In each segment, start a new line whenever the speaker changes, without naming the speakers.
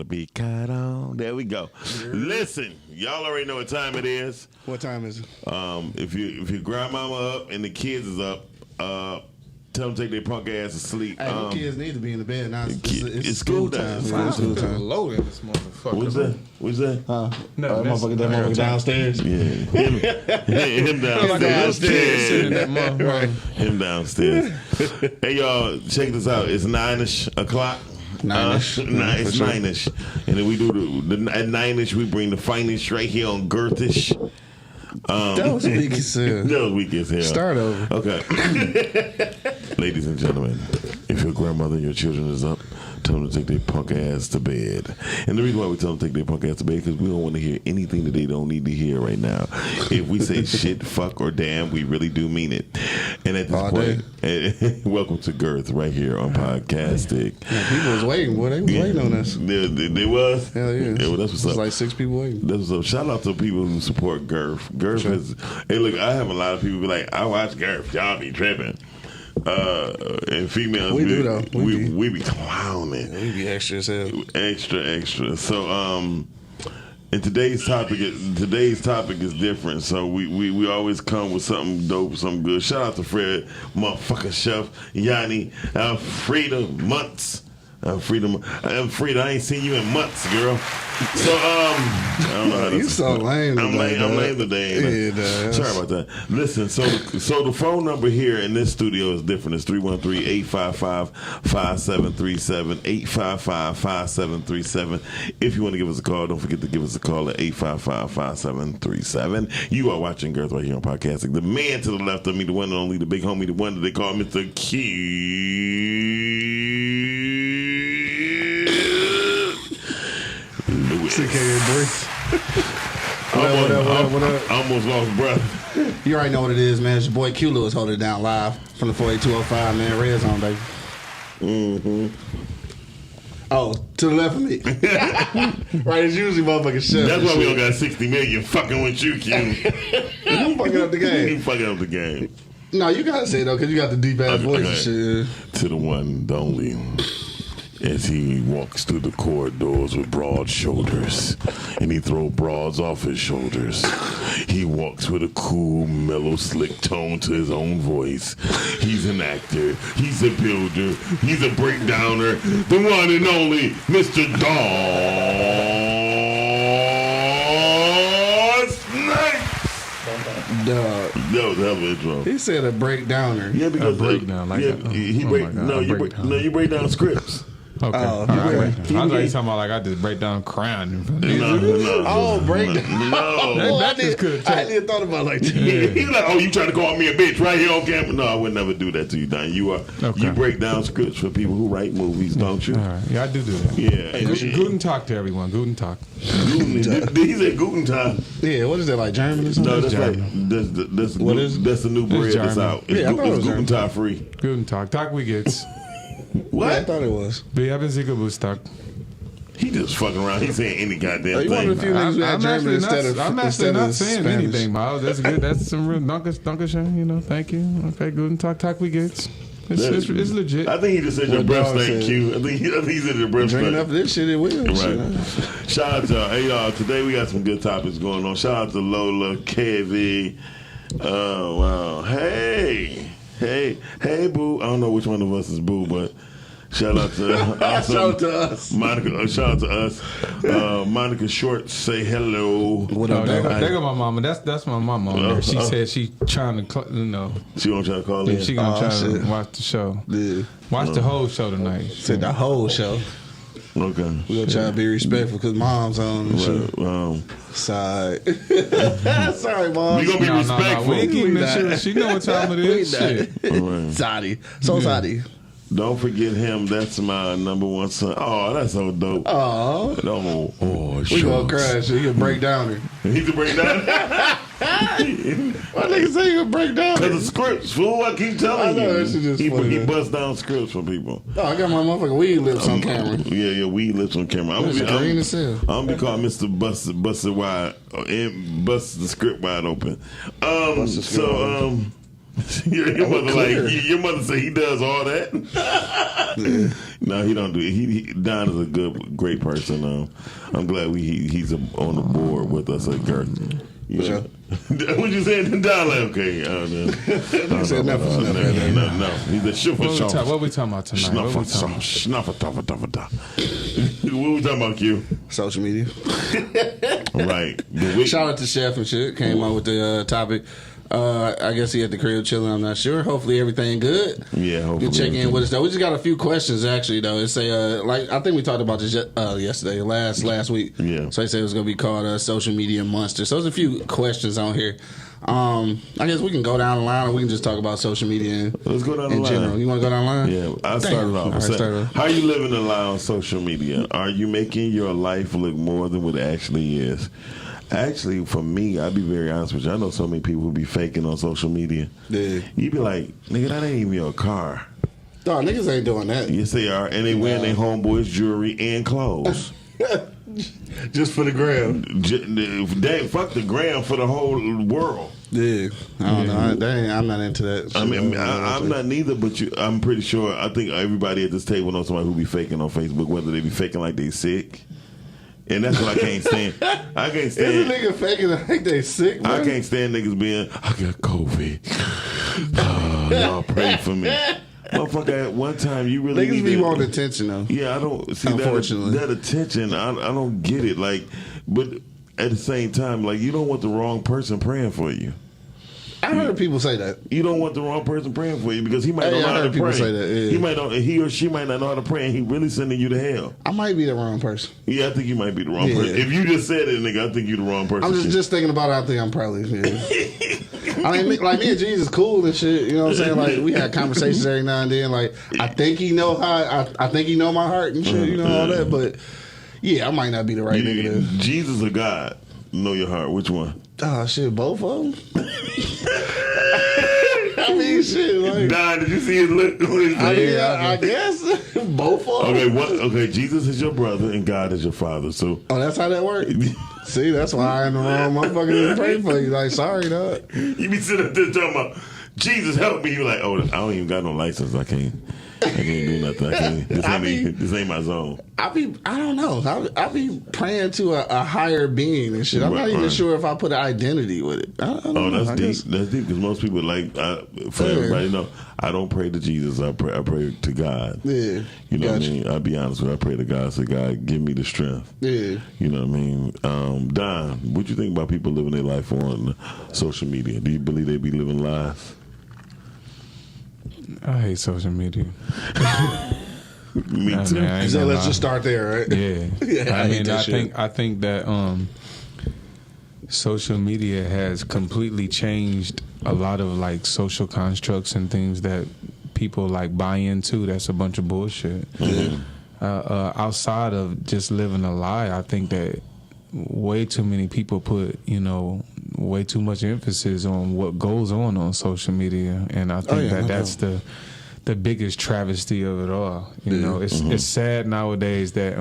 be caught on. There we go. Listen, y'all already know what time it is.
What time is it?
If your grandmama up and the kids is up, tell them to take their punk ass to sleep.
Hey, the kids need to be in the bed now.
It's school time.
Yeah, it's school time.
Loaded this motherfucker.
What's that? What's that?
No,
that motherfucker downstairs.
Yeah, him downstairs. Him downstairs. Hey y'all, check this out. It's 9-ish o'clock.
9-ish.
It's 9-ish, and then we do at 9-ish we bring the finest right here on Girthish.
That was weak as hell.
That was weak as hell.
Start over.
Okay. Ladies and gentlemen, if your grandmother and your children is up, tell them to take their punk ass to bed. And the reason why we tell them to take their punk ass to bed is because we don't want to hear anything that they don't need to hear right now. If we say shit, fuck, or damn, we really do mean it. And at this point, welcome to Girth right here on Podcastic.
Yeah, people was waiting, boy. They was waiting on us.
They was?
Hell yeah.
Well, that's what's up.
It's like 6 people waiting.
That's what's up. Shout out to people who support Girth. Girth is, hey, look, I have a lot of people be like, I watch Girth. Y'all be tripping. And females,
we do though.
We be clowning.
We be extra as hell.
Extra. So, and today's topic is different. So we always come with something dope, something good. Shout out to Fred, motherfucking Chef Yanni, Frida Months. Frida, I ain't seen you in months, girl. So I don't know how to.
You so lame.
I'm lame today.
Yeah,
sorry about that. Listen, so the phone number here in this studio is different. It's 313-855-5737. 855-5737. If you want to give us a call, don't forget to give us a call at 855-5737. You are watching Girth right here on Podcasting. The man to the left of me, the one and only, the big homie, the one that they call Mr. Q.
What up?
I almost lost breath.
You already know what it is, man. It's your boy Q Lewis holding it down live from the 48205, man. Red Zone, baby. Mm-hmm. Oh, to the left of me. Right, it's usually motherfucking shit.
That's why we don't got 60 million fucking with you, Q.
I'm fucking up the game.
You fucking up the game.
No, you gotta say it, though, because you got the deep ass voice and shit.
To the one, the only. As he walks through the corridors with broad shoulders, and he throws broads off his shoulders. He walks with a cool, mellow, slick tone to his own voice. He's an actor. He's a builder. He's a breakdowner. The one and only Mr. Dawes. That was hell of an intro.
He said a breakdowner.
Yeah, because
a breakdown. Like
you break down scripts.
Okay.
I
was like, you talking about like I just break down crown.
No.
Breakdown.
No.
That just could have
I hadn't even thought about it like that.
Yeah. He's like, oh, you trying to call me a bitch right here on camera? No, I would never do that to you, Don. You break down scripts for people who write movies, don't you?
All right. Yeah, I do that.
Yeah.
Hey, Guten Tag to everyone. Guten Tag.
He said Guten Tag.
Yeah, what is that, like German or something?
No, that's
German.
right. That's the new bread that's out. It's Guten Tag free.
Guten Tag. Tag wie geht's?
What?
Yeah, I thought it was.
Wir haben Sie Geburtstag.
He just fucking around. He's saying any goddamn
You wanted a
thing.
few niggas that German
I'm actually not saying
Spanish.
anything, Miles. That's good. That's some real Dankeschön, you know. Thank you. Okay, Guten Tag. Tag wie geht's? It's legit.
I think he just said your breath stank, Q. I think he said your breath stank.
Drinking up this shit, it will.
Right. Shout out to y'all. Hey, y'all. Today we got some good topics going on. Shout out to Lola, KV. Oh, wow. Hey, boo. I don't know which one of us is boo, but shout out to
shout out to us.
Monica. Shout out to us. Monica Short, say hello.
What up, there go my mama. That's my mama on there. She said she trying to,
She gonna try to call in.
She gonna try to watch the show.
Yeah.
Watch the whole show tonight.
Said the whole show.
Okay.
We gonna try to be respectful because mom's on the show. Sorry. Sorry, mom.
We gonna be respectful.
We ain't keeping that shit. She know what time it is. Shit.
Right.
Sorry. So sorry.
Don't forget him. That's my number one son. Oh, that's so dope.
Oh, we gonna crash. He can break down her.
He can break down.
Why niggas say he gonna break down?
Because of scripts, fool. I keep telling you.
That shit just funny,
he busts down scripts for people.
Oh, I got my motherfucking weed lips on camera.
Yeah, weed lips on camera. I'm
green as hell.
I'm gonna be called Mr. Busted Wide and bust the script wide open. Your mother say he does all that. No, he don't do it. Don is a great person. I'm glad he's on the board with us at Girth. Yeah. What you saying? Don like, okay.
He said nothing.
No. He's a shit for sure.
What we talking about tonight?
What we talking about, Q?
Social media.
Right.
Shout out to Chef and shit. Came out with the topic. I guess he at the crib chilling. I'm not sure. Hopefully everything good.
Yeah, hopefully.
You check in with us though. We just got a few questions actually though. It's like I think we talked about this yesterday, last week.
Yeah.
So they said it was gonna be called social media monster. So there's a few questions on here. I guess we can go down the line, or we can just talk about social media.
Let's go down the
in
line.
General. You want to go down the line?
Yeah, I started off. How are you living the lie on social media? Are you making your life look more than what it actually is? Actually, for me, I'll be very honest with you. I know so many people who be faking on social media.
Yeah.
You be like, nigga, that ain't even your car.
No, niggas ain't doing that.
Yes, they are. And they wearing their homeboys' jewelry and clothes.
Just for the gram.
Fuck the gram for the whole world.
Yeah. I don't know. I'm not into that.
I'm not neither, but I'm pretty sure. I think everybody at this table knows somebody who be faking on Facebook, whether they be faking like they sick. And that's what I can't stand. I can't stand.
Is a nigga faking like they sick, man?
I can't stand niggas being, I got COVID. Y'all pray for me. Motherfucker, at one time you really
niggas be wanting attention though.
Yeah, I don't see
unfortunately
that attention. I don't get it. Like, but at the same time, like you don't want the wrong person praying for you.
I heard people say that.
You don't want the wrong person praying for you because he might not know how to pray.
Say that, yeah.
He or she might not know how to pray, and he really sending you to hell.
I might be the wrong person.
Yeah, I think you might be the wrong person. If you just said it, nigga, I think you the wrong person.
I'm just thinking about it. I think I'm probably. Yeah. I mean, like me and Jesus cool and shit. You know what I'm saying? Like we had conversations every now and then. Like I think he know I think he know my heart and shit. You know all that. But yeah, I might not be the right nigga.
Jesus or God know your heart. Which one?
Oh shit, both of them. I mean, shit. Like,
Don, did you see his look?
I guess both of them.
Okay, Jesus is your brother and God is your father. So,
that's how that works. See, that's why I ain't the wrong motherfucker to pray for you. Like, sorry, dog.
You be sitting up there talking about Jesus help me. You like, I don't even got no license. I can't do nothing. This ain't my zone.
I don't know. I be praying to a higher being and shit. I'm not even sure if I put an identity with it. I don't know.
That's deep. That's deep because most people everybody know, I don't pray to Jesus. I pray to God.
Yeah.
You know what I mean? I'll be honest with you. I pray to God. So God, give me the strength.
Yeah.
You know what I mean? Don, what you think about people living their life on social media? Do you believe they be living lies?
I hate social media.
Me too.
So let's just start there, right?
Yeah. I think that social media has completely changed a lot of like social constructs and things that people like buy into. That's a bunch of bullshit.
Mm-hmm.
Outside of just living a lie, I think that way too many people put, way too much emphasis on what goes on social media, and I think that's the biggest travesty of it all. It's sad nowadays that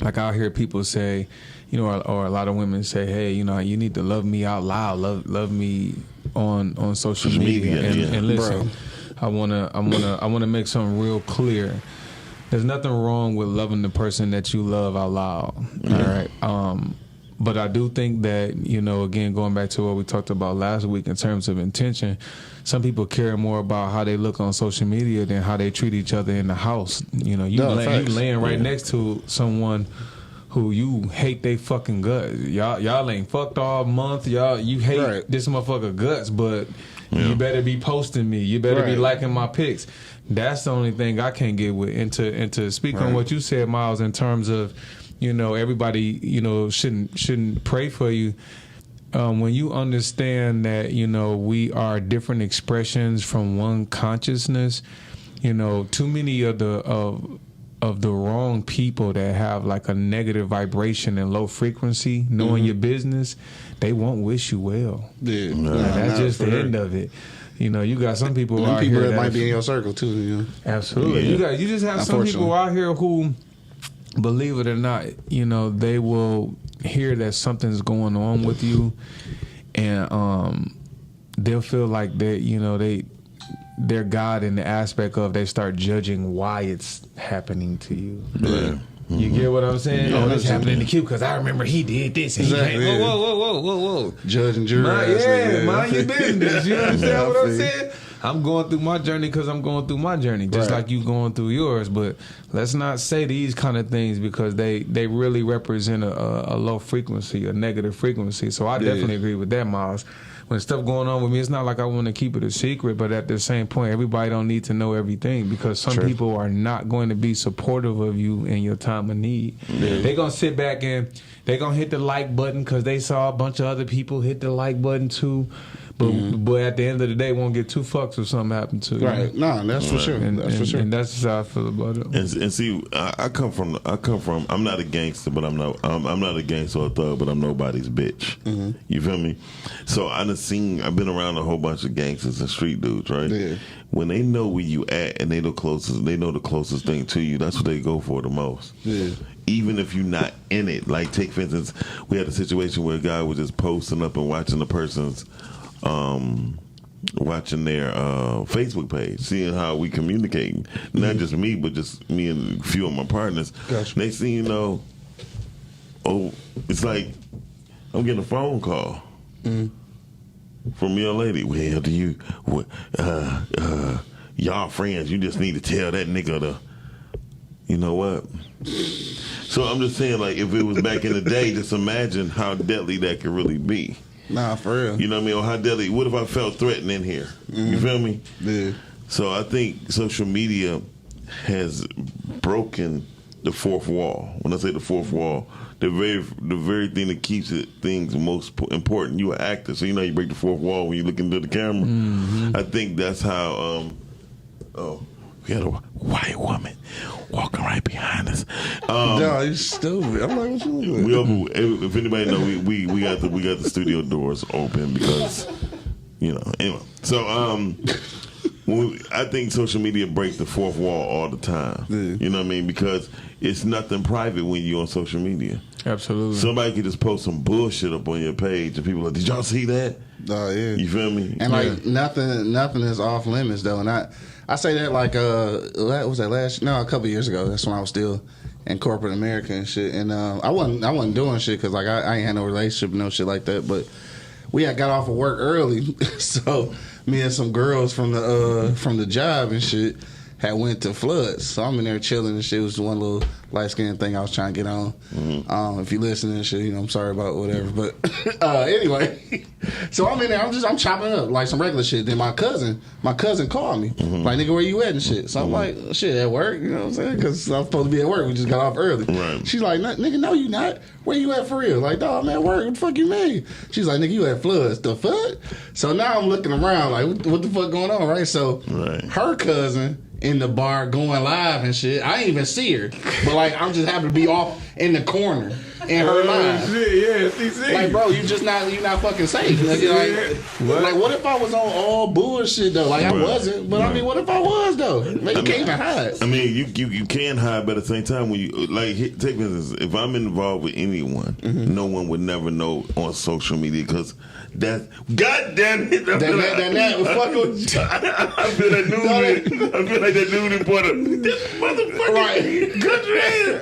like I'll hear people say, or a lot of women say, hey, you need to love me out loud, love me on social media. And listen, I wanna make something real clear. There's nothing wrong with loving the person that you love out loud. All right. But I do think that, again, going back to what we talked about last week in terms of intention, some people care more about how they look on social media than how they treat each other in the house. You laying right next to someone who you hate they fucking guts. Y'all ain't fucked all month. You hate this motherfucker guts, but you better be posting me. You better be liking my pics. That's the only thing I can't get with. And to speak on what you said, Miles, in terms of, everybody, shouldn't pray for you. When you understand that, we are different expressions from one consciousness, too many of the wrong people that have like a negative vibration and low frequency, knowing your business, they won't wish you well. Yeah, that's just the end of it. You got some people out here
that might be in your circle too.
Absolutely. Yeah. You just have some people out here who, believe it or not, they will hear that something's going on with you, and they'll feel like they're God in the aspect of they start judging why it's happening to you.
Yeah.
You get what I'm saying?
Yeah,
oh, this happening to Q because I remember he did this. And
Exactly.
He came, whoa.
Judge and jury.
Mind your business. You understand what I'm
see.
saying? I'm going through my journey because I'm going through my journey, just like you going through yours. But let's not say these kind of things because they really represent a low frequency, a negative frequency. So I definitely agree with that, Miles. When stuff going on with me, it's not like I want to keep it a secret, but at the same point, everybody don't need to know everything because some people are not going to be supportive of you in your time of need. Yeah. They're going to sit back and they're going to hit the like button because they saw a bunch of other people hit the like button too. But at the end of the day, won't get 2 fucks if something happened to you.
Right. No, that's for sure. That's for sure.
And that's just how I feel about it.
And see, I come from. I'm not a gangster, but I'm not a gangster or a thug, but I'm nobody's bitch. Mm-hmm. You feel me? So I've been around a whole bunch of gangsters and street dudes, right? Yeah. When they know where you at and they know the closest thing to you, that's what they go for the most. Yeah. Even if you're not in it. Like, take for instance, we had a situation where a guy was just posting up and watching the person's. Watching their Facebook page, seeing how we communicating. Not just me, but just me and a few of my partners. Gotcha. Next thing you know, it's like I'm getting a phone call from a young lady. Well, do you, y'all friends? You just need to tell that nigga to, you know what? So I'm just saying, like, if it was back in the day, just imagine how deadly that could really be.
Nah, for real.
You know what I mean? Or how deadly. What if I felt threatened in here? You feel me?
Yeah.
So I think social media has broken the fourth wall. When I say the fourth wall, the very thing that keeps things most important. You're an actor, so you know you break the fourth wall when you look into the camera. Mm-hmm. I think that's how. We had a white woman walking right behind us.
No, you stupid. I'm like, what you doing?
If anybody know, we got the studio doors open because, you know. Anyway, so I think social media breaks the fourth wall all the time. Yeah. You know what I mean? Because it's nothing private when you're on social media.
Absolutely.
Somebody could just post some bullshit up on your page and people are like, did y'all see that?
Oh yeah.
You feel me?
And like nothing is off limits though. And I say that like what was that a couple years ago. That's when I was still in corporate America and shit. And I wasn't doing shit because like I ain't had no relationship and no shit like that. But we had got off of work early, so me and some girls from the job and shit had went to Floods. So I'm in there chilling and shit. It was one little light skinned thing I was trying to get on. Mm-hmm. If you listening and shit, you know, I'm sorry about whatever. But anyway, so I'm in there. I'm chopping up like some regular shit. Then my cousin called me like, nigga, where you at and shit. So I'm like, shit, at work. You know what I'm saying? Because I'm supposed to be at work. We just got off early. Right. She's like, nigga, no, you not. Where you at for real? Like, dog, I'm at work. What the fuck you mean? She's like, nigga, you at Floods. The fuck? So now I'm looking around like, what the fuck going on, right? So her cousin in the bar going live and shit. I ain't even see her, but like I'm just happen to be off in the corner in her live.
Yeah,
like, bro, you not fucking safe. Like, what if I was on all bullshit though? Like I wasn't, but I mean, what if I was though? Like, you can't even hide.
I mean, you can hide, but at the same time, when you like take for instance, if I'm involved with anyone, no one would never know on social media because. That God damn it! I feel like that dude in Puerto. This motherfucker, country in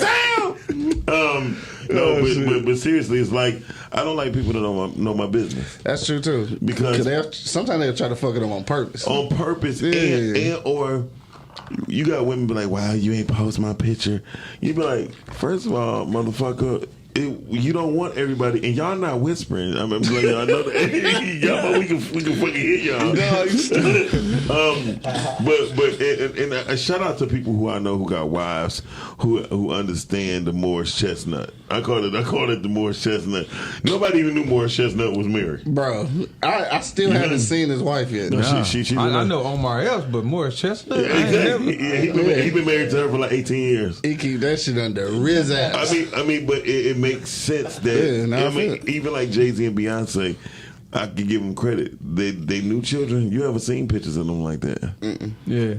town. But seriously, it's like I don't like people that don't know my business.
That's true too. Because sometimes they'll try to fuck it up on purpose.
On purpose, and or you got women be like, "Wow, you ain't post my picture." You be like, first of all, motherfucker. You don't want everybody, and y'all not whispering. I mean, like, y'all know that. Y'all know we can fucking hear y'all. But a shout out to people who I know who got wives who understand the Morris Chestnut. I call it the Morris Chestnut. Nobody even knew Morris Chestnut was married.
Bro, I still haven't seen his wife yet.
No,
I know Omar Epps, but Morris Chestnut.
He been married to her for like 18 years.
He keep that shit under his ass.
I mean, but it makes sense that even like Jay-Z and Beyonce, I can give them credit. They knew children. You ever seen pictures of them like that?
Mm-mm.
Yeah,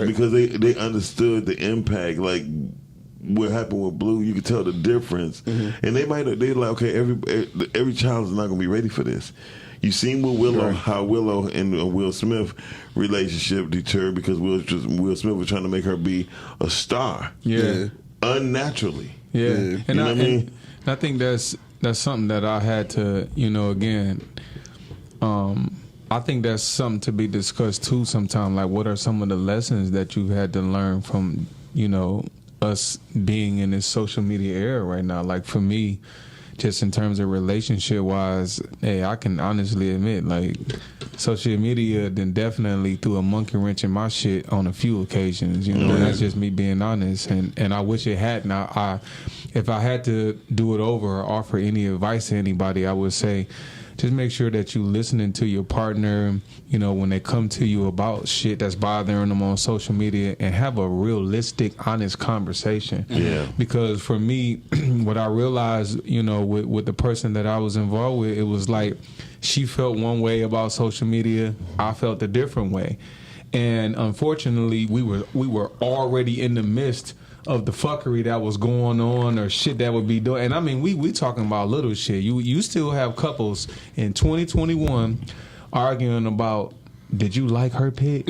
because they understood the impact. Like what happened with Blue, you could tell the difference. And they like, okay, every child is not gonna be ready for this. You seen with Willow how Willow and Will Smith relationship deterred because Will Smith was trying to make her be a star.
Yeah.
Unnaturally.
Yeah.
You know what I mean?
And I think that's something that I had to, again, I think that's something to be discussed too sometime. Like, what are some of the lessons that you had to learn from, us being in this social media era right now? Like, for me, just in terms of relationship wise, hey, I can honestly admit, like, social media then definitely threw a monkey wrench in my shit on a few occasions. And that's just me being honest. And I wish it hadn't. If I had to do it over or offer any advice to anybody, I would say, just make sure that you listening to your partner, when they come to you about shit that's bothering them on social media, and have a realistic, honest conversation.
Yeah.
Because for me, what I realized, with the person that I was involved with, it was like she felt one way about social media, I felt a different way. And unfortunately, we were already in the midst of the fuckery that was going on or shit that would be doing. And I mean, we talking about little shit. You still have couples in 2021 arguing about, did you like her pic?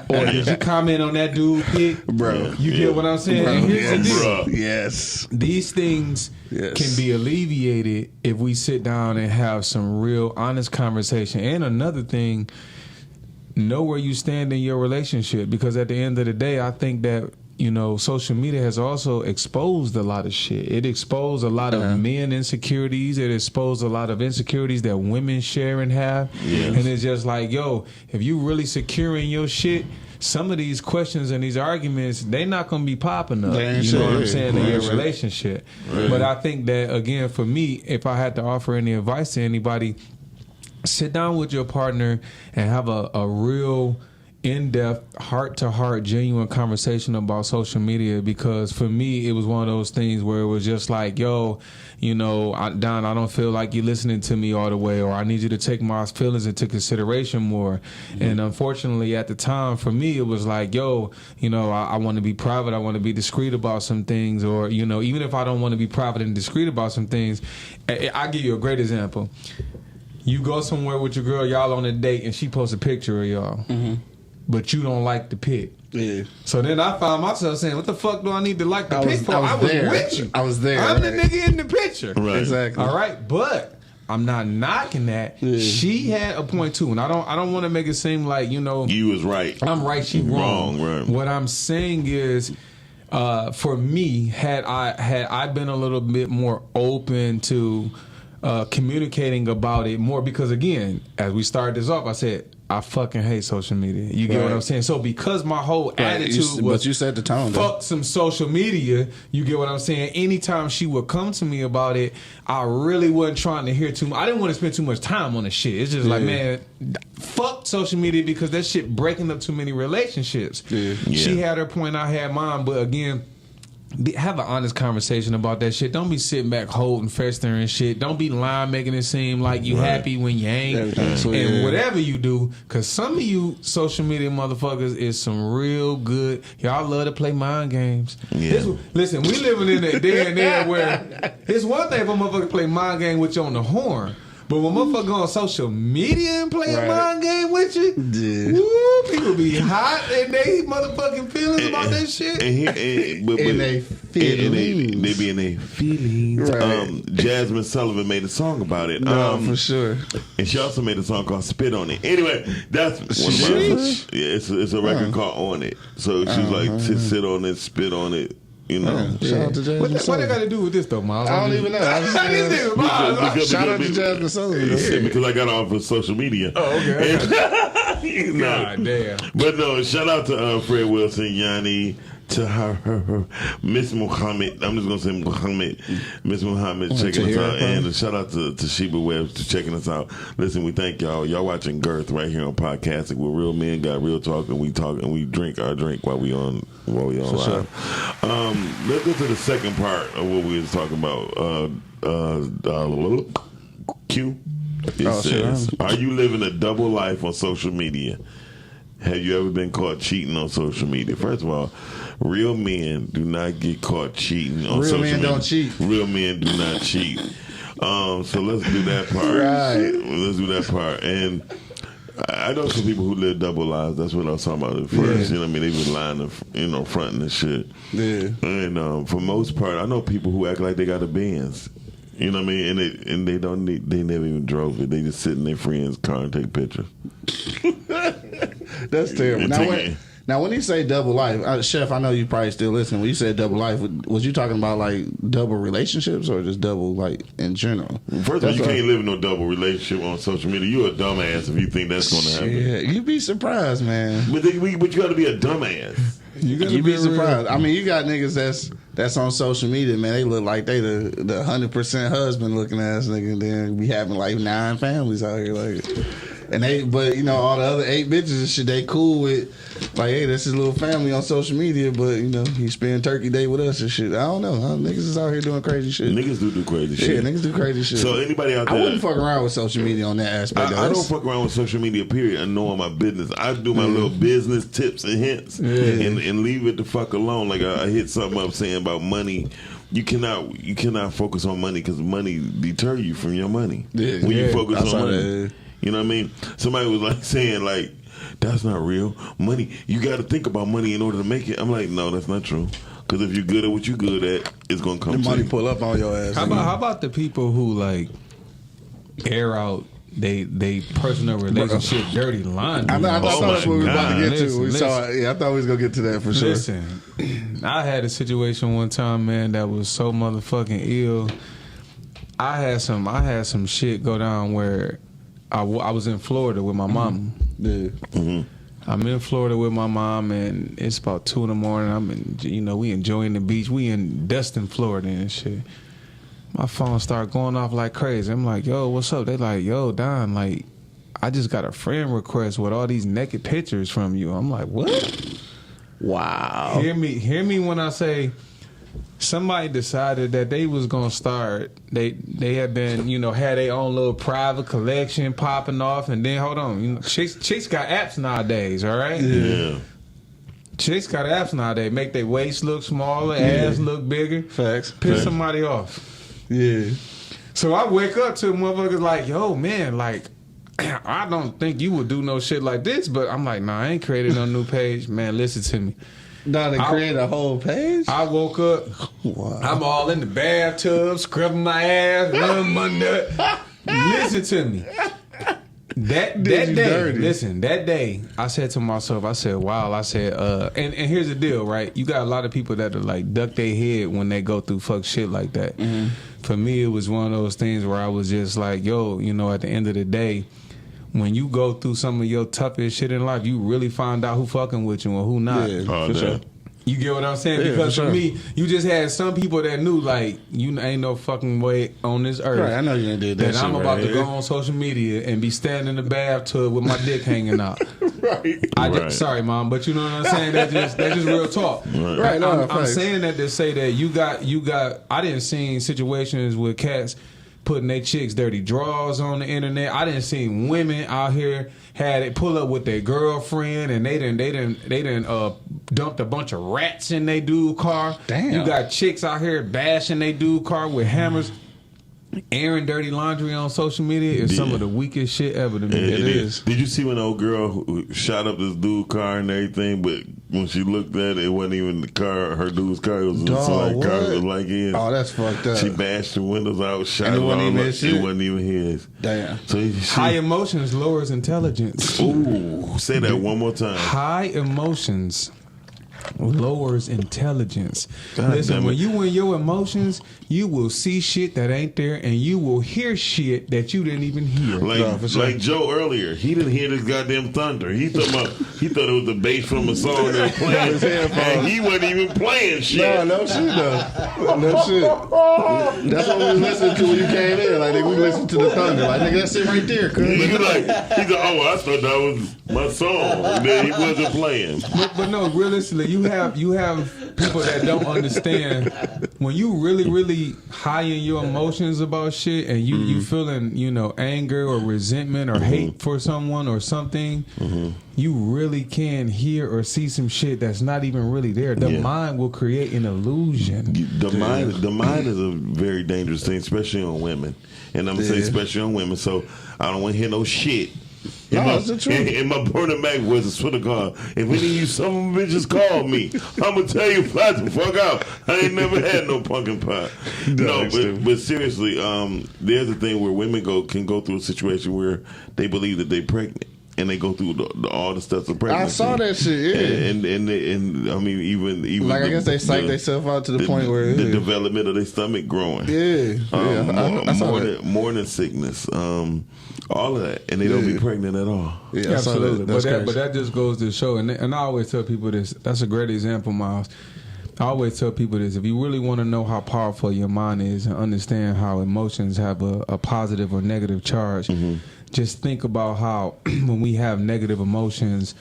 Or did you comment on that dude pic?
Bro.
You get what I'm saying?
Bro,
And here's the deal.
Yes.
These things can be alleviated if we sit down and have some real honest conversation. And another thing, know where you stand in your relationship. Because at the end of the day, I think that social media has also exposed a lot of shit. It exposed a lot of men insecurities. It exposed a lot of insecurities that women share and have. Yes. And it's just like, if you really secure in your shit, some of these questions and these arguments, they're not going to be popping up. You know what I'm saying, in your relationship. Right. But I think that, again, for me, if I had to offer any advice to anybody, sit down with your partner and have a real in-depth, heart-to-heart, genuine conversation about social media. Because for me, it was one of those things where it was just like, Don, I don't feel like you're listening to me all the way, or I need you to take my feelings into consideration more. Mm-hmm. And unfortunately, at the time, for me, it was like, I want to be private, I want to be discreet about some things, or, even if I don't want to be private and discreet about some things, I'll give you a great example. You go somewhere with your girl, y'all on a date, and she posts a picture of y'all. Mm-hmm. But you don't like the pic. Yeah. So then I found myself saying, what the fuck do I need to like the pic for? I was with you.
I was there.
I'm the nigga in the picture.
Right.
Exactly.
All right. But I'm not knocking that. Yeah. She had a point too. And I don't want to make it seem like, you
was right.
I'm right, she wrong.
Right.
What I'm saying is, for me, had I been a little bit more open to communicating about it more, because again, as we started this off, I said, I fucking hate social media. You get what I'm saying? So because my whole attitude was,
but you set the tone,
fuck some social media, you get what I'm saying? Anytime she would come to me about it, I really wasn't trying to hear too much. I didn't want to spend too much time on the shit. It's just like, man, fuck social media, because that shit breaking up too many relationships. Yeah. She had her point, I had mine, but again, have an honest conversation about that shit. Don't be sitting back holding, festering shit. Don't be lying, making it seem like you happy when you ain't. And whatever you do, because some of you social media motherfuckers is some real good. Y'all love to play mind games. Yeah. Listen, we living in a day and era where it's one thing if a motherfucker play mind game with you on the horn. But when motherfucker go on social media and play a mind game with you, woo, people be hot in they motherfucking feelings about that shit.
And they
they be in their feelings.
Right.
Jasmine Sullivan made a song about it.
For sure.
And she also made a song called "Spit on It." Anyway, that's one of my. It's a record called "On It." So she's like, sit on it, spit on it. Shout
out to Jasmine.
What they got to do with this though, Miles?
I don't even know. Shout out to Jasmine Sullivan.
Because I got off of social media.
Oh, okay. God damn.
But no, shout out to Fred Wilson, Yanni, to her Miss Muhammad. I'm just gonna say Muhammad, Miss Muhammad, checking us out, and shout out to Sheba Webb for checking us out. Listen, we thank y'all. Y'all watching Girth right here on Podcasting, where real men got real talk, and we drink our drink while we on live.
Sure.
Let's go to the second part of what we was talking about. Q. It says, are you living a double life on social media? Have you ever been caught cheating on social media? First of all, real men do not get caught cheating on social media.
Real men don't cheat.
Real men do not cheat. So let's do that part.
Right.
Let's do that part. And I know some people who live double lives. That's what I was talking about at first.
Yeah.
You know what I mean? They was lying, fronting and shit.
Yeah.
And for most part, I know people who act like they got a Benz. You know what I mean? And they don't need. They never even drove it. They just sit in their friend's car and take pictures.
That's terrible. Now, when you say double life, Chef, I know you probably still listening. When you said double life, was you talking about like double relationships or just double like in general?
First of all, you can't live in no double relationship on social media. You're a dumbass if you think that's going to happen.
Yeah, you'd be surprised, man.
But you got to be a dumbass.
You'd be surprised. I mean, you got niggas that's on social media, man. They look like they the 100% husband looking ass nigga, and then we having like 9 families out here, like. And but you know, all the other 8 bitches and shit, they cool with, like, hey, this is a little family on social media, but you know, he spend Turkey Day with us and shit. I don't know. Niggas is out here doing crazy shit.
Niggas do crazy shit.
Yeah, niggas do crazy shit.
So anybody out there,
I wouldn't fuck around with social media on that aspect.
I don't fuck around with social media, period. I know my business. I do my little business tips and hints and leave it the fuck alone. Like I hit something up saying about money. You cannot focus on money because money deter you from your money.
Yeah,
when you focus on money.
That.
You know what I mean? Somebody was like saying like, that's not real. Money, you got to think about money in order to make it. I'm like, no, that's not true. Because if you're good at what you're good at, it's going to come
the
to
money
you.
pull up on your ass.
How about the people who like air out they personal relationship dirty laundry?
I thought that's what we were about to get to. I thought we was going to get to that for sure.
Listen, I had a situation one time, man, that was so motherfucking ill. I had some shit go down where I was in Florida with my mom.
Yeah.
Mm-hmm.
I'm in Florida with my mom, and it's about 2 a.m. We enjoying the beach. We in Destin, Florida, and shit. My phone started going off like crazy. I'm like, yo, what's up? They like, yo, Don, like, I just got a friend request with all these naked pictures from you. I'm like, what?
Wow.
Hear me when I say somebody decided that they was gonna start. They had been, had their own little private collection popping off, and then hold on, chicks got apps nowadays, all right?
Yeah.
Chicks got apps nowadays. Make their waist look smaller, ass look bigger.
Facts.
Piss somebody off.
Yeah.
So I wake up to motherfuckers like, yo, man, like, I don't think you would do no shit like this, but I'm like, nah, I ain't created no new page. Man, listen to me.
Now they created a whole page?
I woke up.
Wow.
I'm all in the bathtub, scrubbing my ass, rubbing my nut. Listen to me. That day,
dirty.
listen, that day, I said to myself, wow, and here's the deal, right? You got a lot of people that are like duck their head when they go through fuck shit like that. Mm-hmm. For me, it was one of those things where I was just like, yo, at the end of the day, when you go through some of your toughest shit in life, you really find out who fucking with you and who not.
Yeah,
Oh,
for sure.
You get what I'm saying?
Yeah,
Because
for
for
sure.
me, you just had some people that knew, like, you ain't no fucking way on this earth.
Right, I know you ain't did that
That
shit
I'm about
right.
to go on social media and be standing in the bathtub with my dick hanging out.
Right.
Sorry, Mom, but you know what I'm saying? That's just real talk.
Right, no,
I'm
facts.
saying that to say that you got. I didn't see situations with cats putting their chicks dirty drawers on the internet. I didn't see women out here had it pull up with their girlfriend and they didn't dumped a bunch of rats in their dude car.
Damn.
You got chicks out here bashing their dude car with hammers. Airing dirty laundry on social media is some of the weakest shit ever to me.
It is. Did you see when the old girl who shot up this dude's car and everything, but when she looked at it, it wasn't even the car, her dude's car. It was
Dog,
car.
what?
It was like his.
Oh, that's fucked up.
She bashed the windows out, shot
And it
it
wasn't
all
even
up.
his shit?
It wasn't even his.
Damn.
So
High emotions lowers intelligence.
Ooh, say that one more time.
High emotions lowers intelligence.
God
Listen,
damn it.
when you in your emotions, you will see shit that ain't there, and you will hear shit that you didn't even hear.
Like Joe earlier, he didn't hear this goddamn thunder. He thought it was the bass from a song they were playing,
His headphones.
and he wasn't even playing shit.
No shit though. No shit. That's what we was listening to when you came in. Like, nigga, we listened to the thunder. Like, nigga, that's it right there. Cause
He's like, oh, I thought that was my song. Then he wasn't playing.
But no, realistically, you have people that don't understand when you really high in your emotions about shit, and you feeling anger or resentment or hate for someone or something. You really can hear or see some shit that's not even really there. The mind will create an illusion.
The mind is a very dangerous thing, especially on women. And I'm gonna say especially on women. So I don't want to hear no shit.
That's the truth.
In my Burning Mac was a Twitter call. If any of you some bitches call me, I'm gonna tell you flat the fuck out. I ain't never had no pumpkin pie. No, but seriously, there's a thing where women can go through a situation where they believe that they're pregnant. And they go through all the steps of pregnancy.
I saw that shit, yeah.
And I mean, even
like I guess they psych themselves out to the point where
the development of their stomach growing. Morning sickness, all of that, and they don't be pregnant at all.
Yeah, absolutely. But that just goes to show, and I always tell people this. That's a great example, Miles. I always tell people this: if you really want to know how powerful your mind is and understand how emotions have a positive or negative charge. Just think about how when we have negative emotions,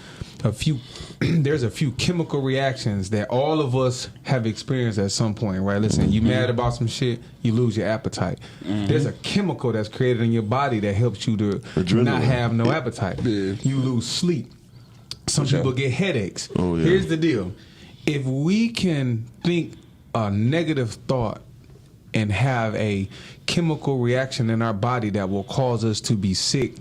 there's a few chemical reactions that all of us have experienced at some point, right? Listen, you mad about some shit, you lose your appetite. There's a chemical that's created in your body that helps you to not have no appetite. You lose sleep. Some people get headaches. Here's the deal. If we can think a negative thought and have a chemical reaction in our body that will cause us to be sick,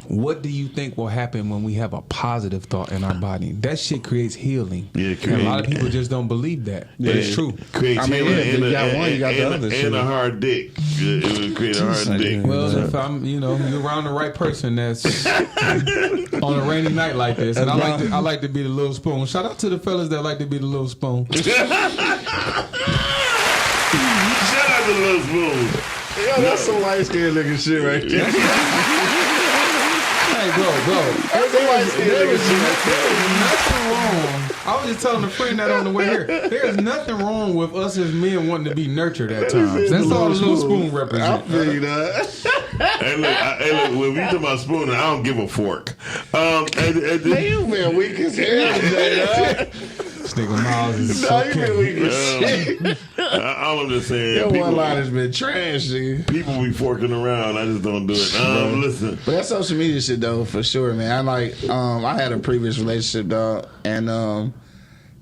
what do you think will happen when we have a positive thought in our body? That shit creates healing. And a lot of people just don't believe that. But it's true.
Creates healing and a hard dick. It would create a hard dick.
Well, if I'm, you're around the right person that's on a rainy night like this, and I like to be the little spoon. Shout out to the fellas that like to be the little spoon.
Shout out to the little spoon.
Yo, that's some light skinned nigga shit right there.
Hey, bro. There is nothing wrong. I was just telling a friend that on the way here. There's nothing wrong with us as men wanting to be nurtured at times. That's all the little spoon represents.
I feel you that.
Hey, look, when we talk about spooning, I don't give a fork.
Man, you been weak as hell today,
This nigga Miles is
you been weak as shit.
All I'm just saying,
Your one line has been trash, nigga.
People be forking around. I just don't do it. Listen.
But that social media shit, though, for sure, man. I had a previous relationship, dog, and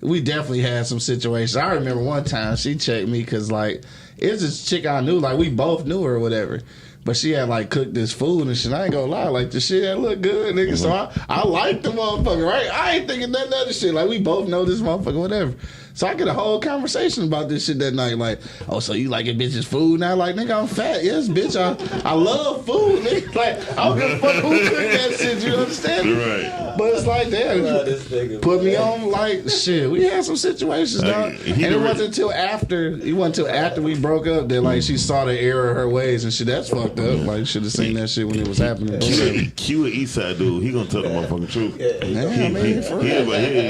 we definitely had some situations. I remember one time she checked me because, like, it was this chick I knew, like, we both knew her or whatever. But she had, like, cooked this food and shit. I ain't gonna lie, like, the shit had looked good, nigga. So I liked the motherfucker, right? I ain't thinking nothing other shit. Like, we both know this motherfucker, whatever. So I get a whole conversation about this shit that night. Like, oh, so you like your bitch's food now? Like, nigga, I'm fat. Yes, bitch. I love food, nigga. Like, I don't give a fuck who cooked that shit. You understand?
Right.
But it's like, damn, put me on, like, shit. We had some situations, dog. And it wasn't until after we broke up that, like, she saw the error of her ways and shit. That's fucked up. Like, should have seen that shit when it was happening.
Q, an Eastside dude, he gonna tell the motherfucking truth.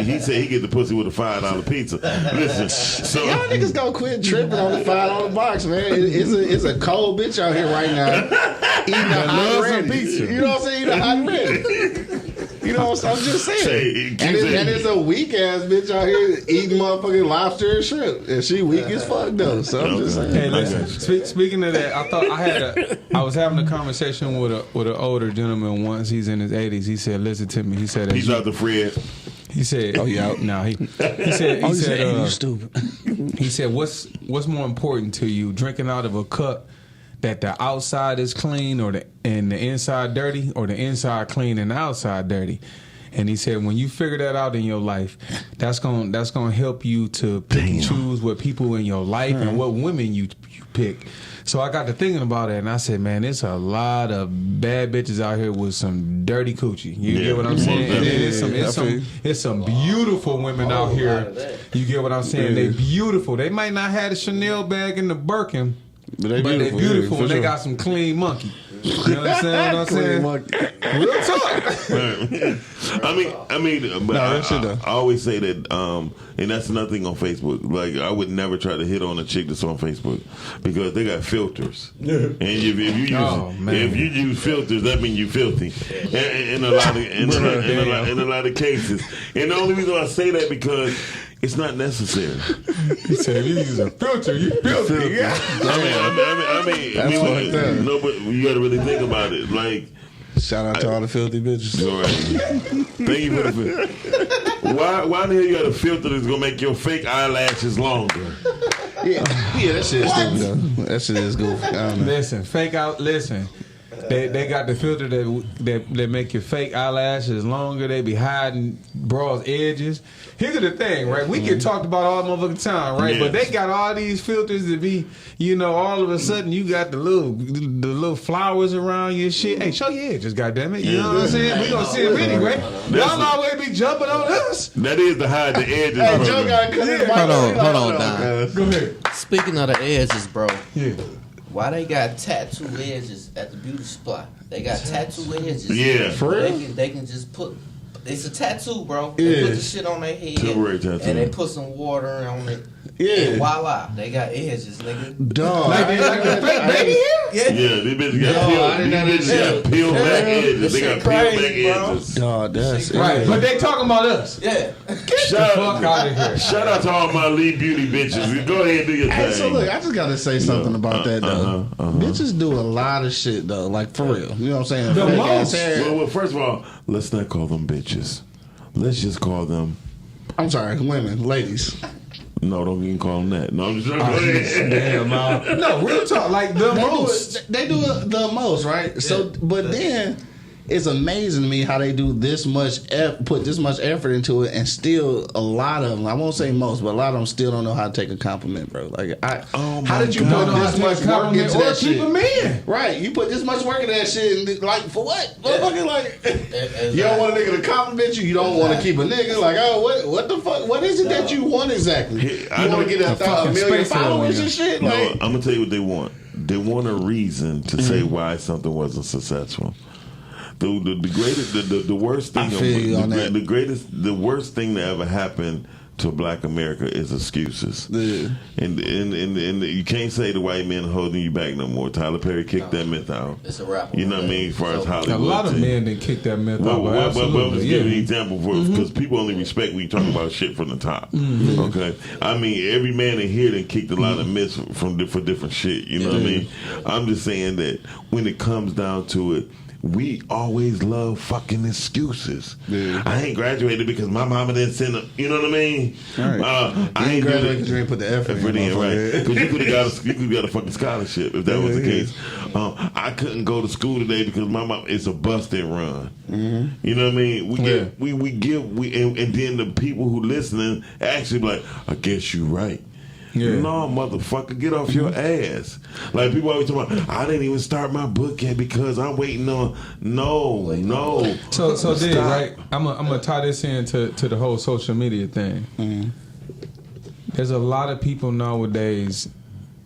He said he get the pussy with a $5 pizza. Listen, so
y'all niggas gonna quit tripping on the $5 box, man. It's a cold bitch out here right now eating a hot ready pizza. You know what I'm saying? Eating a hot ready. You know what I'm just saying? And it's a weak ass bitch out here eating motherfucking lobster and shrimp, and she weak as fuck though. So I'm just saying.
Hey, listen. Speaking of that, I was having a conversation with an older gentleman once. He's in his 80s. He said, "Listen to me." He said,
he's out the Fred.
He said, "Oh yeah, no." He said, "You stupid." He said, "What's more important to you, drinking out of a cup that the outside is clean, or the inside dirty, or the inside clean and the outside dirty?" And he said, when you figure that out in your life, that's gonna help you to pick and choose what people in your life and what women you pick. So I got to thinking about it, and I said, man, it's a lot of bad bitches out here with some dirty coochie. You get what I'm saying? And then it's some beautiful women out here. You get what I'm saying? They beautiful. They might not have the Chanel bag and the Birkin,
But they
But
beautiful.
they beautiful and
sure.
they got some clean monkey. You understand what I'm saying? Real talk.
I mean, but
that shit though.
I always say that, and that's nothing on Facebook. Like, I would never try to hit on a chick that's on Facebook because they got filters. And if you use if you use filters, that means you filthy. In a lot of cases. And the only reason I say that because it's not necessary.
He said, if you use a filter, you filthy. Yeah.
No, but you got to really think about it. Like,
Shout out to all the filthy bitches.
all right. Thank you for the filter. Why the hell you got a filter that's gonna make your fake eyelashes longer?
Yeah, that shit is stupid though. That shit is goofy. I don't know.
Listen, fake out. Listen, they got the filter that make your fake eyelashes longer. They be hiding bras edges. Here's the thing, right? We get talked about all motherfucking time, right?
Yeah.
But they got all these filters that be, all of a sudden you got the little flowers around your shit. Hey, show your edges, goddammit. You know what I'm saying? We gonna see them anyway. Y'all always be jumping on us.
That is to hide the edges.
Hey,
brother.
Joe got to cut his mic.
Hold on,
Hold
Don.
Go ahead.
Speaking of the edges, bro.
Yeah.
Why they got tattoo edges at the beauty supply? They got tattoo edges.
Yeah.
For real?
They can just put. It's a tattoo, bro. They put the shit on their head
Temporary tattoo.
and they put some water on it.
Yeah.
And voila, they got edges, nigga.
Dog.
Like the fake baby hair?
Yeah.
Yeah, these bitches got
I didn't know
peeled. These
that
bitches got peeled back edges. They got
shit
peeled back
crazy, bro.
edges.
Dog, that's
Right, but they talking about us.
Yeah.
Fuck out of here.
Shout out to all my lead beauty bitches. Go ahead and do your
Hey,
thing.
so look, I just gotta say something about that though.
uh-huh.
Bitches do a lot of shit though, like for real. You know what I'm saying?
The
Fake
most.
ass hair.
Well, first of all, let's not call them bitches. Let's just call them.
I'm sorry, women, ladies.
No, don't even call them that. No, I'm just trying to
Damn, no, real talk. Like the most.
They do it the most, right? So, but then it's amazing to me how they do this much, put this much effort into it, and still a lot of them. I won't say most, but a lot of them still don't know how to take a compliment, bro. Like, how did you
God.
put this much work into
or
that
keep
shit?
a man.
Right, you put this much work into that shit, and like for what? Motherfucker, like
Exactly.
you don't want a nigga to compliment you. You don't want to keep a nigga. Like, oh, what the fuck? What is it that you want exactly?
I
You
know-
want to get a
fucking
million
space
followers
alien.
and shit?
No,
Like,
I'm gonna tell you what they want. They want a reason to say why something wasn't successful. The worst thing,
I feel you on that.
the worst thing that ever happened to Black America is excuses.
Yeah.
And you can't say the white men holding you back no more. Tyler Perry kicked that myth out.
It's a wrap.
You know what I mean? As far as
So-
Hollywood,
A lot of
too.
men didn't kick that myth out.
Well, I'm
Absolutely,
just giving you an
yeah.
example for because people only respect when you talk about shit from the top. Okay, I mean every man in here done kicked a lot of myths for different shit. You know what I mean? I'm just saying that when it comes down to it, we always love fucking excuses.
Yeah.
I ain't graduated because my mama didn't send a. You know what I mean?
Right.
I ain't
graduated
really-
because you ain't put the effort in,
in, right?
motherfucker.
Because you could have got a fucking scholarship if that was the case. I couldn't go to school today because my mom. It's a bust and run. You know what I mean? We get and then the people who listening actually be like, I guess you right.
Yeah.
No, motherfucker, get off your ass. Like people always talk about, I didn't even start my book yet because I'm waiting on. No.
So
Stop.
then, right? I'm gonna tie this into the whole social media thing. There's a lot of people nowadays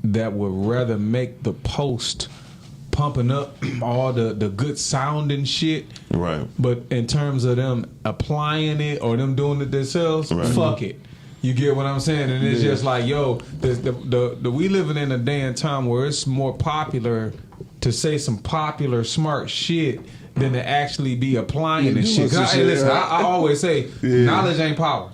that would rather make the post pumping up all the good sounding shit,
Right.
but in terms of them applying it or them doing it themselves,
Right.
fuck it. You get what I'm saying? And it's just like, yo, the we living in a day and time where it's more popular to say some popular smart shit than to actually be applying this shit. 'Cause listen, I always say knowledge ain't power.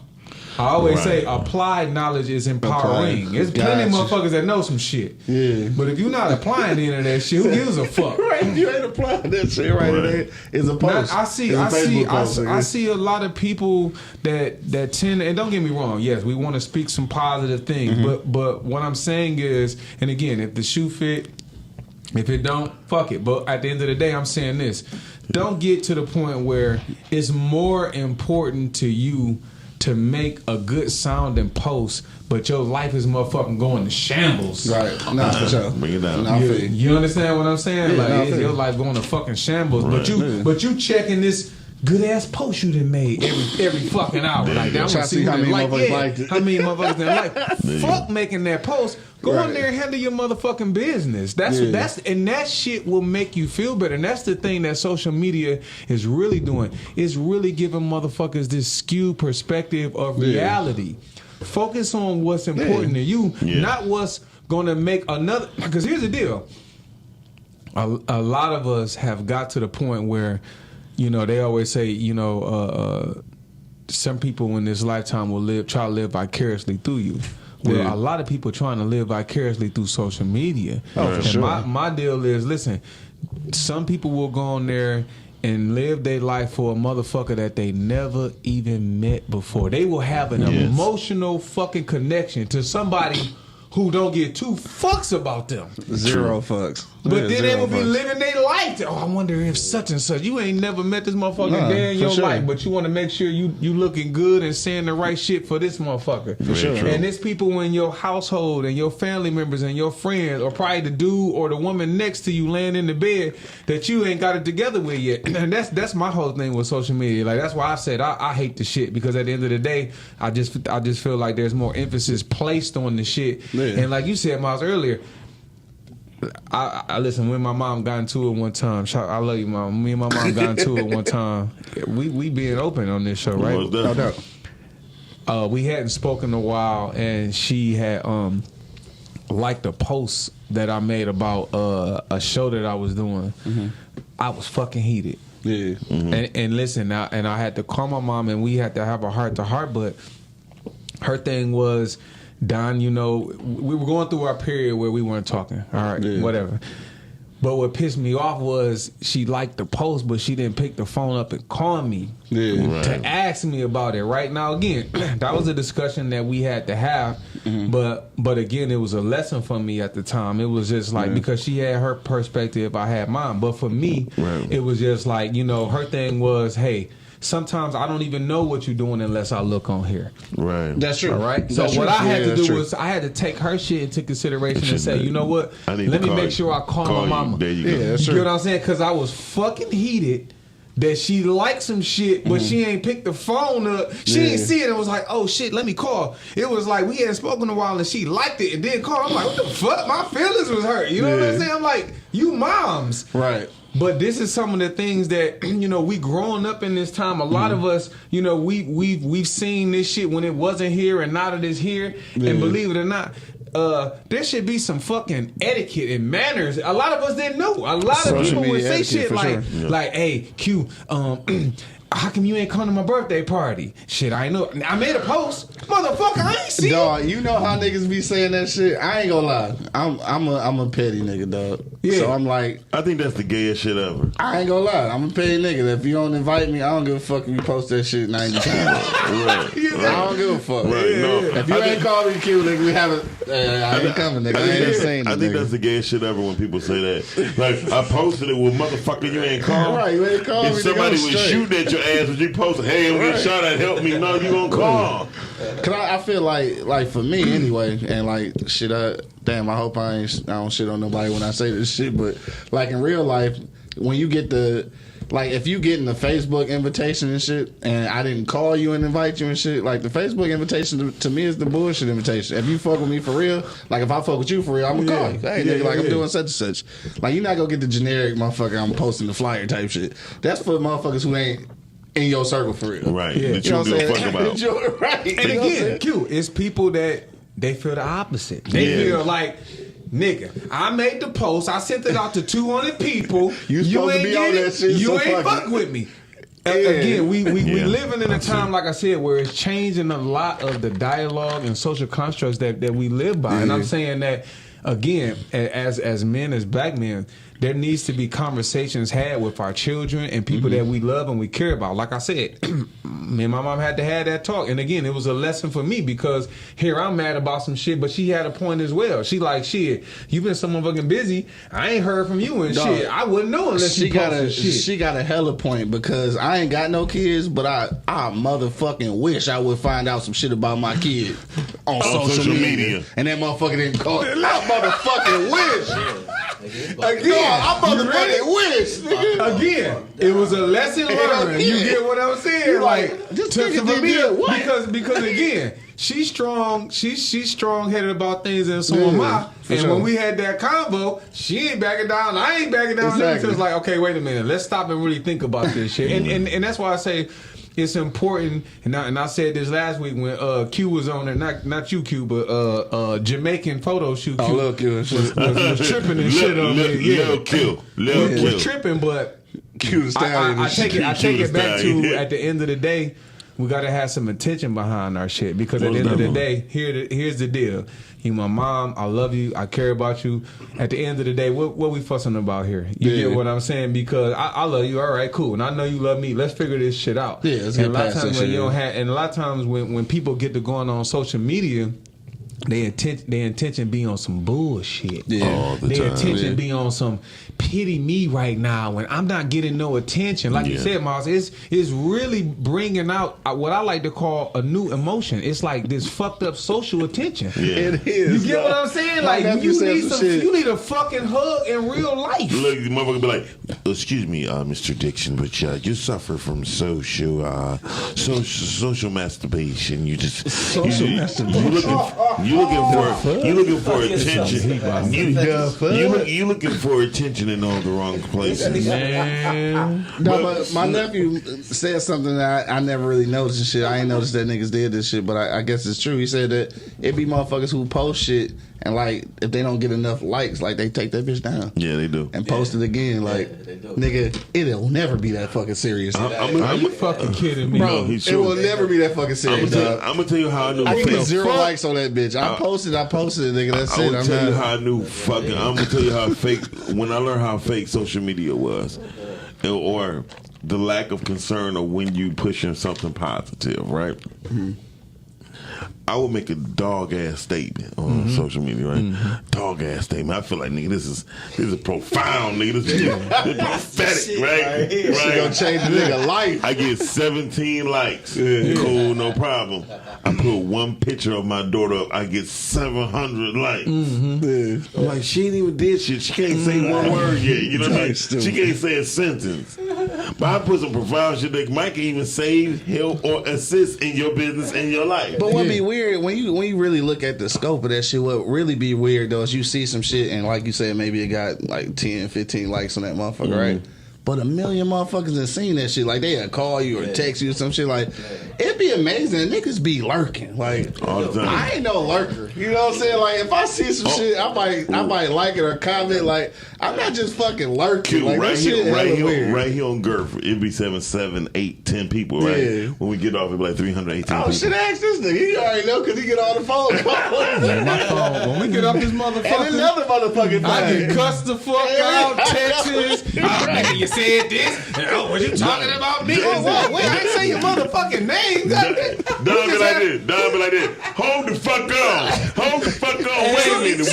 I always say applied knowledge is empowering. There's plenty of motherfuckers that know some shit.
Yeah.
But if you're not applying any of that shit, who gives a fuck?
Right, you ain't applying that shit right there. It's a post.
Now,
It's a Facebook post,
I
nigga.
see a lot of people that tend, and don't get me wrong, yes, we want to speak some positive things, but what I'm saying is, and again, if the shoe fit, if it don't, fuck it. But at the end of the day, I'm saying this: don't get to the point where it's more important to you to make a good sounding post, but your life is motherfucking going to shambles.
Right. Nah, for sure.
Bring it down.
Nah, I feel you.
You understand what I'm saying?
Yeah,
like
no, I feel
your
you.
life going to fucking shambles.
Right.
But you checking this good ass post you done made every fucking hour. Like that. I want to see how many motherfuckers liked it. How many motherfuckers done like? Fuck making that post. Go on there and handle your motherfucking business. And that shit will make you feel better. And that's the thing that social media is really doing. It's really giving motherfuckers this skewed perspective of reality. Focus on what's important to you, not what's gonna make another. Because here's the deal. A lot of us have got to the point where, they always say, some people in this lifetime will try to live vicariously through you. Well, a lot of people trying to live vicariously through social media. Oh, for sure. My deal is, listen, some people will go on there and live their life for a motherfucker that they never even met before. They will have an emotional fucking connection to somebody who don't give two fucks about them.
Zero fucks.
But then they will be living their life. I wonder if such and such. You ain't never met this motherfucker day in your life, but you want to make sure you looking good and saying the right shit for this motherfucker.
For sure.
And there's people in your household and your family members and your friends, or probably the dude or the woman next to you laying in the bed that you ain't got it together with yet. And that's my whole thing with social media. Like, that's why I said I hate the shit, because at the end of the day, I just feel like there's more emphasis placed on the shit. Yeah. And like you said, Miles, earlier, I listen, when my mom got into it one time, I love you, Mom. Me and my mom got into it one time. We being open on this show, right?
No doubt.
We hadn't spoken in a while, and she had liked a post that I made about a show that I was doing. Mm-hmm. I was fucking heated.
Yeah. Mm-hmm.
And listen, and I had to call my mom, and we had to have a heart-to-heart, but her thing was, Don, we were going through our period where we weren't talking. All right, whatever. But what pissed me off was she liked the post, but she didn't pick the phone up and call me to ask me about it. Right now, again, that was a discussion that we had to have. Mm-hmm. But again, it was a lesson for me at the time. It was just like, because she had her perspective, I had mine. But for me, it was just like, her thing was, hey, sometimes I don't even know what you're doing unless I look on here.
Right.
That's true.
All right. So what I had to do was I had to take her shit into consideration and say, you know what? Let me make sure I call my mama.
There you go.
Yeah, you get what I'm saying? Because I was fucking heated that she liked some shit, but she ain't picked the phone up. She ain't see it and was like, oh shit, let me call. It was like we hadn't spoken a while and she liked it and didn't call. I'm like, what the fuck? My feelings was hurt. You know what I'm saying? I'm like, you moms.
Right.
But this is some of the things that we growing up in this time. A lot of us, we've seen this shit when it wasn't here, and now that it's here. Yeah. And believe it or not, there should be some fucking etiquette and manners. A lot of us didn't know. A lot of people would say shit like, "Hey, Q, how come you ain't come to my birthday party?" Shit, I know. I made a post, motherfucker. I ain't seen.
Dog, you know how niggas be saying that shit. I ain't gonna lie. I'm a petty nigga, dog. Yeah. So I'm like,
I think that's the gayest shit ever.
I ain't gonna lie. I'm a petty nigga. If you don't invite me, I don't give a fuck if you post that shit 90 times.
Right.
I don't give a fuck.
Right. Yeah. No.
If you ain't called me Q, nigga, we haven't. I ain't coming, nigga. I ain't saying
I think that's the gayest shit ever when people say that. Like, I posted it, well, motherfucker, you ain't called.
Right, you ain't called.
If somebody was shooting at your ass, would you post, hey, I'm getting shot at, help me? No, you gonna call.
Cause I feel like for me anyway, and like shit, I hope I don't shit on nobody when I say this shit, but like in real life, when you get if you getting the Facebook invitation and shit, and I didn't call you and invite you and shit, like the Facebook invitation to me is the bullshit invitation. If you fuck with me for real, like if I fuck with you for real, I'm gonna call you. Hey, nigga, I'm doing such and such. Like you're not gonna get the generic motherfucker, I'm posting the flyer type shit. That's for motherfuckers who ain't in your circle for real.
Right. Yeah. That you don't give a fuck about.
Right.
And again, Q, it's people that they feel the opposite. They feel like, nigga, I made the post, I sent it out to 200 people.
You supposed to be on that shit.
You ain't fuck with me. Yeah. Again, we living in a time, like I said, where it's changing a lot of the dialogue and social constructs that we live by. And I'm saying that, again, as men, as black men, there needs to be conversations had with our children and people that we love and we care about. Like I said, me and my mom had to have that talk. And again, it was a lesson for me because here I'm mad about some shit, but she had a point as well. She like, shit, you been so motherfucking busy. I ain't heard from you and shit. I wouldn't know unless she posted shit.
She got a hella point because I ain't got no kids, but I motherfucking wish I would find out some shit about my kid on social media. And that motherfucker didn't call it. I motherfucking wish. I'm motherfucking wish.
Again, it was a lesson learned. You get what I'm saying? Like,
this
to
nigga
for me,
did what?
because again, she's strong. She's strong headed about things, and so am I. And
sure.
when we had that convo, she ain't backing down. I ain't backing down.
Exactly.
So it's like, okay, wait a minute. Let's stop and really think about this shit. And that's why I say it's important. And I said this last week when Q was on there, not you Q, but Jamaican photo shoot. Q
Lil' Q and shit.
was tripping and shit on me.
Lil' Q.
Was tripping, but
Q the Stallion.
I take it back
Stallion.
to at the end of the day, we gotta have some attention behind our shit because at the end of the day, here's the deal. You my mom, I love you, I care about you. At the end of the day, what we fussing about here? You get what I'm saying? Because I love you, all right, cool, and I know you love me. Let's figure this shit out.
Yeah, let's
and
get past that shit.
And a lot of times when people get to going on social media, their intention be on some bullshit.
Yeah.
All the
Their
time.
attention be on some pity me right now when I'm not getting no attention. Like you said, Miles, it's really bringing out what I like to call a new emotion. It's like this fucked up social attention.
Yeah.
It is.
You get what I'm saying? Like
nephew
you
said
need
some shit.
you need a fucking hug in real life.
Look, the motherfucker be like, "Excuse me, Mr. Dixon, but you suffer from social masturbation. You just masturbation. You looking for attention. You looking for attention in all the wrong places."
Man.
No, but my nephew said something that I never really noticed and shit. I ain't noticed that niggas did this shit, but I guess it's true. He said that it be motherfuckers who post shit and like if they don't get enough likes, like they take that bitch down.
Yeah, they do.
And post it again, like
they do.
nigga, it'll never be that fucking serious.
Are you fucking kidding me?
No, he's
It
true.
will never be that fucking serious, dog.
I'm gonna tell you how I knew.
I get
fake-
0 likes on that bitch. I posted it, nigga. That's
I
it.
will
I'm
tell you
not.
how I knew fucking. I'm gonna tell you how fake. When I learned how fake social media was, or the lack of concern of when you pushing something positive, right? I would make a dog ass statement on social media, right? Dog ass statement. I feel like nigga, this is profound, nigga. This is prophetic, right?
This shit gonna change the nigga life.
I get 17 likes. Cool, no problem. I put one picture of my daughter up. I get 700 likes. I'm like, she ain't even did shit. She can't say one word yet. You know what I mean? She can't say a sentence. But I put some profound shit that might even save, help, or assist in your business and your life.
But what be weird when you really look at the scope of that shit, what really be weird though is you see some shit and like you said, maybe it got like 10, 15 likes on that motherfucker, right? But 1 million motherfuckers have seen that shit. Like they call you or text you or some shit. Like it'd be amazing. Niggas be lurking. Like
All the time.
I ain't no lurker. You know what I'm saying? Like if I see some shit, I might like it or comment. Like I'm not just fucking lurking. Like
right
that shit
here,
hella weird.
right here on Girth, it'd be 7, 8, 10 people, right?
Yeah.
When we get off, it'd be like 318
Oh
people.
shit! Ask this nigga. He already know because he get all the phone calls.
My phone. When we get off this
And
motherfucker,
another motherfucking
I
thing.
get cussed the fuck out, Texas. Oh, nigga, you said this. Oh, was you talking about me? Oh, wait, I ain't say your motherfucking name.
Don be like this. Don be like this. Hold the fuck on. Hold the fuck on. Wait a minute.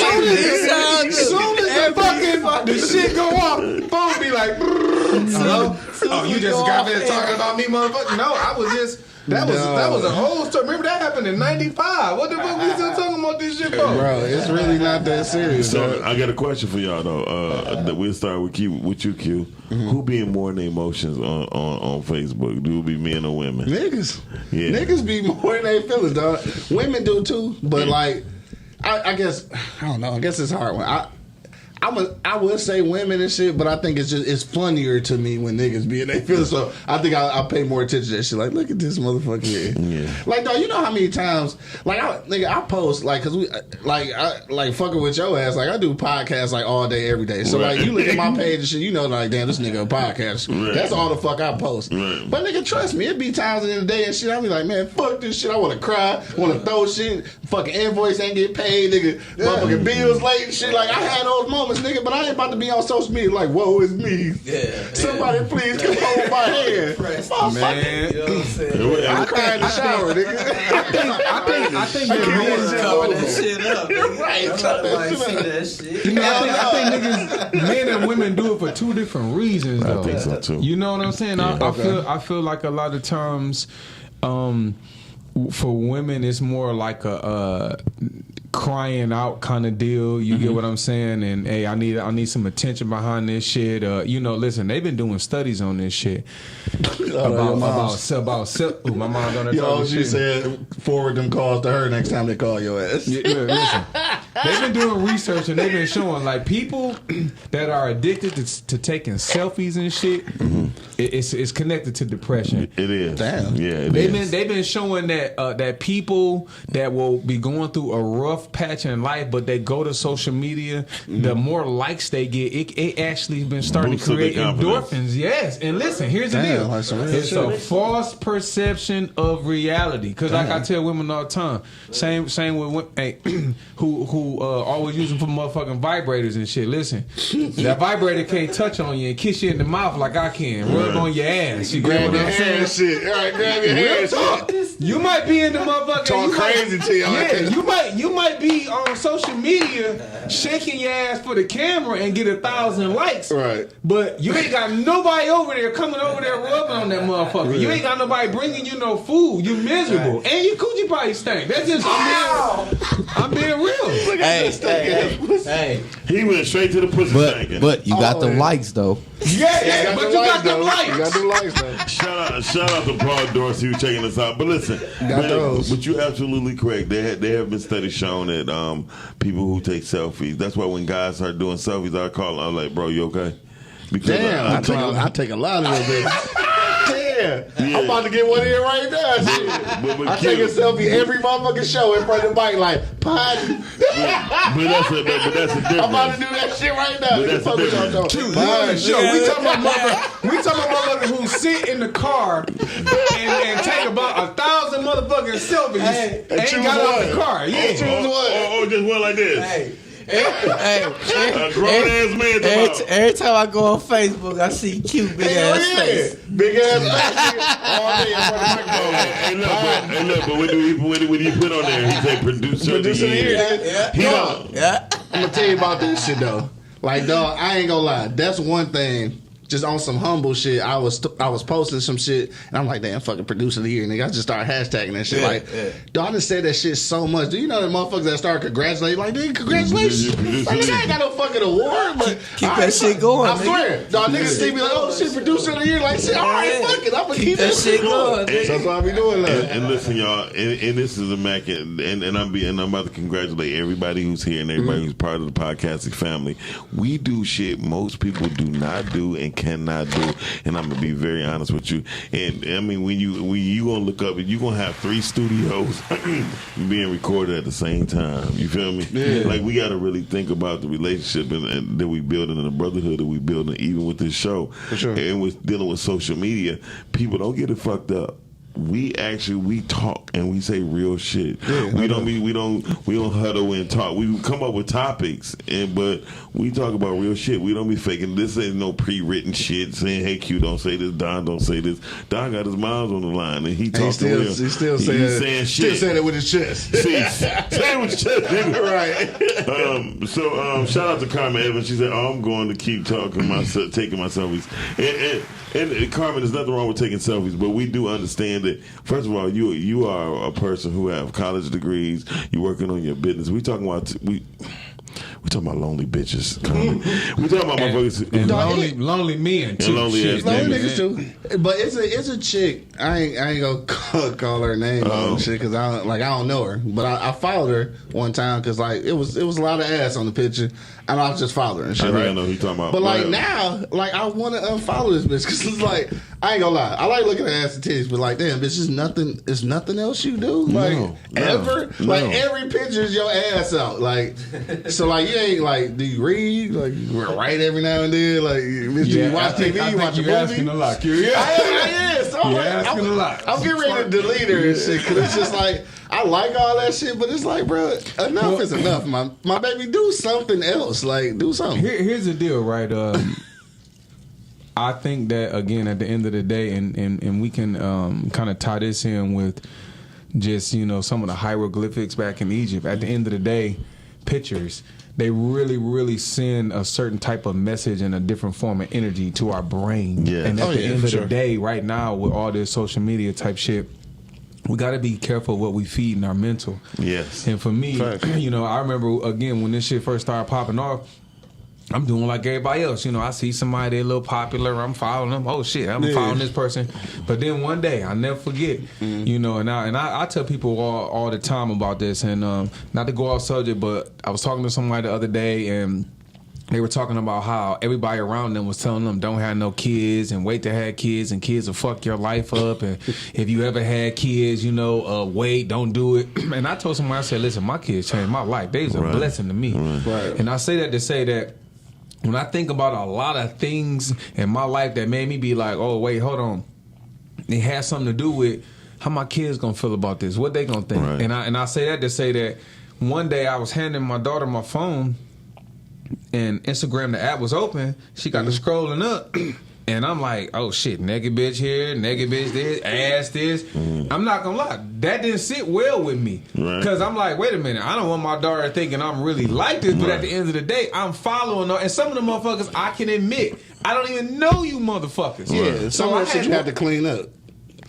Soon as the fucking the shit go off, phone be like, hello? Oh, you just got there talking about me, motherfucker? No, I was just. That was a whole story. Remember that happened in '95. What the fuck we still talking about this shit for?
Bro, it's really not that serious.
So
dog.
I got a question for y'all though. That we'll start with you, Q. Who be in more in their emotions on Facebook? Do it be men or women?
Niggas.
Yeah.
Niggas be more in their feelings, dog. Women do too, but like, I guess, I don't know. I guess it's a hard one. I would say women and shit, but I think it's funnier to me when niggas be in their feelings. So I think I'll pay more attention to that shit. Like, look at this motherfucker here.
Yeah.
Like, dog, you know how many times, like, I post, like, cause I fucking with your ass. Like, I do podcasts like all day, every day. So
Right.
like, you look at my page and shit, you know, like, damn, this nigga a podcast.
Right.
That's all the fuck I post.
Right.
But nigga, trust me, it be times in the day and shit. I be like, man, fuck this shit. I want to cry, want to throw shit. Fucking invoice ain't get paid, nigga. Motherfucking bills late and shit. Like, I had those moments, nigga, but I ain't about to be on social media like, whoa, it's me.
Yeah.
Somebody please come hold my hand.
Man,
You know what I'm saying?
I cry in the shower, nigga.
I think that men,
Cover that shit up.
You're right.
Nobody see that shit.
you know, I think niggas, men and women do it for two different reasons, though.
I think so too.
You know what I'm saying? I feel like a lot of times, for women, it's more like crying out kind of deal. You get what I'm saying? And hey, I need some attention behind this shit. Listen, they've been doing studies on this shit about my mom's on there.
She said forward them calls to her next time they call your ass.
Listen, they've been doing research and they've been showing like people that are addicted to taking selfies and shit. It's connected to depression.
It is.
Damn.
Yeah,
They've been showing that people that will be going through a rough patch in life, but they go to social media, the more likes they get, it actually been starting to create endorphins. Yes, and listen, here's the deal: it's a false perception of reality. Because like I tell women all the time, same with who always using for motherfucking vibrators and shit. Listen, that vibrator can't touch on you and kiss you in the mouth like I can. Rub on your ass. You grab
your hair shit. All right, grab your hair shit.
You might be in the motherfucker.
Talk crazy to you.
Yeah, you might be on social media shaking your ass for the camera and get 1,000 likes.
Right.
But you ain't got nobody over there coming over there rubbing on that motherfucker. You ain't got nobody bringing you no food. You miserable. Right. And your coochie probably stink. That's just I'm being real.
Look at this
hey.
He went straight to the pussy stinking.
But you got them likes though.
Yeah, but you got them likes.
You got them likes though.
Shout out to Paul Dorsey who checking us out. But listen, but you're absolutely correct. They have been studies showing that people who take selfies. That's why when guys start doing selfies, I'm like, bro, you okay? Because
I take a lot of those bitches. Yeah. I'm about to get one in right now. I take a selfie every motherfucking show in front of the mic like, potty.
But that's a difference.
I'm about to do that shit right now.
But that's a difference.
We talking about motherfuckers who sit in the car and take about 1,000 motherfucking selfies and ain't got out the car. Yeah.
Choose one.
Or just one like this.
A
grown ass man.
Every time I go on Facebook, I see cute big ass face.
Big ass face. All day in front of the microphone.
Hey, look, but what do you put on there? He said producer of the year.
Yeah. I'm gonna tell you about this shit though. Like, dog, I ain't gonna lie. That's one thing. Just on some humble shit, I was posting some shit, and I'm like, damn, fucking producer of the year, nigga. I just started hashtagging that shit. Dog, I done said that shit so much. Do you know the motherfuckers that start congratulating? Like, nigga, congratulations. Like, nigga, I ain't got no fucking award, but
keep that shit going.
I swear, dog, niggas see me like, oh shit, producer of the year. Like, shit, all right, fuck it, I'm gonna keep that shit going. That's what I be doing.
And listen, y'all, and this is a Mac, and I'm about to congratulate everybody who's here and everybody who's part of the podcasting family. We do shit most people do not do and cannot do, and I'm gonna be very honest with you. And I mean, when you gonna look up, you gonna have 3 studios being recorded at the same time. You feel me? Yeah. Like, we gotta really think about the relationship and that we building and the brotherhood that we building, even with this show.
For sure.
And with dealing with social media, people don't get it fucked up. We talk and we say real shit. Yeah, we don't huddle and talk. We come up with topics, but we talk about real shit. We don't be faking. This ain't no pre-written shit saying, "Hey, Q, don't say this. Don, don't say this." Don got his miles on the line and he talks real.
He's still saying shit. Still saying it with his chest.
Say it with his chest, nigga.
Right.
So shout out to Carmen Evans. She said, "Oh, I'm going to keep taking my selfies." And Carmen, there's nothing wrong with taking selfies, but we do understand that. First of all, you are a person who have college degrees. You're working on your business. We talking about lonely bitches. We talking about motherfuckers
and lonely men too.
And lonely ass
niggas too. But it's a chick. I ain't gonna call her name and shit because I don't know her. But I followed her one time because like it was a lot of ass on the picture, and I was just following her and shit.
I know who you talking about.
But like now, like I want to unfollow this bitch because it's like I ain't gonna lie. I like looking at ass and titties, but like damn, bitch, it's nothing else you do. Like ever. Like every picture is your ass out. Like so like you ain't like do you read like you write every now and then like bitch, do you watch TV? You watch a movie?
Asking a lot.
I'm getting ready to delete her and shit because it's just like I like all that shit, but it's like, bro, enough is enough. My baby, do something else. Like, do something.
Here's the deal, right? I think that again, at the end of the day, and we can kind of tie this in with just some of the hieroglyphics back in Egypt. At the end of the day, pictures. They really, really send a certain type of message and a different form of energy to our brain.
Yeah.
And at the end of the day, right now, with all this social media type shit, we got to be careful what we feed in our mental.
Yes.
And for me, you know, I remember again when this shit first started popping off. I'm doing like everybody else. You know, I see somebody a little popular. I'm following them. Oh, shit, I'm following this person. But then one day, I never forget, you know, and I tell people all the time about this. And not to go off subject, but I was talking to somebody the other day, and they were talking about how everybody around them was telling them don't have no kids and wait to have kids, and kids will fuck your life up. And if you ever had kids, you know, wait, don't do it. And I told somebody, I said, listen, my kids changed my life. They was a blessing to me. Right. And I say that to say that when I think about a lot of things in my life that made me be like, oh, wait, hold on. It has something to do with how my kids gonna feel about this, what they gonna think. Right. And I say that to say that one day I was handing my daughter my phone, and Instagram, the app was open. She got to scrolling up. And I'm like, oh shit, naked bitch here, naked bitch this, ass this. I'm not gonna lie, that didn't sit well with me. Because I'm like, wait a minute, I don't want my daughter thinking I'm really like this, but at the end of the day, I'm following her. And some of the motherfuckers, I can admit, I don't even know you motherfuckers.
Yeah, some of that shit you have to clean up.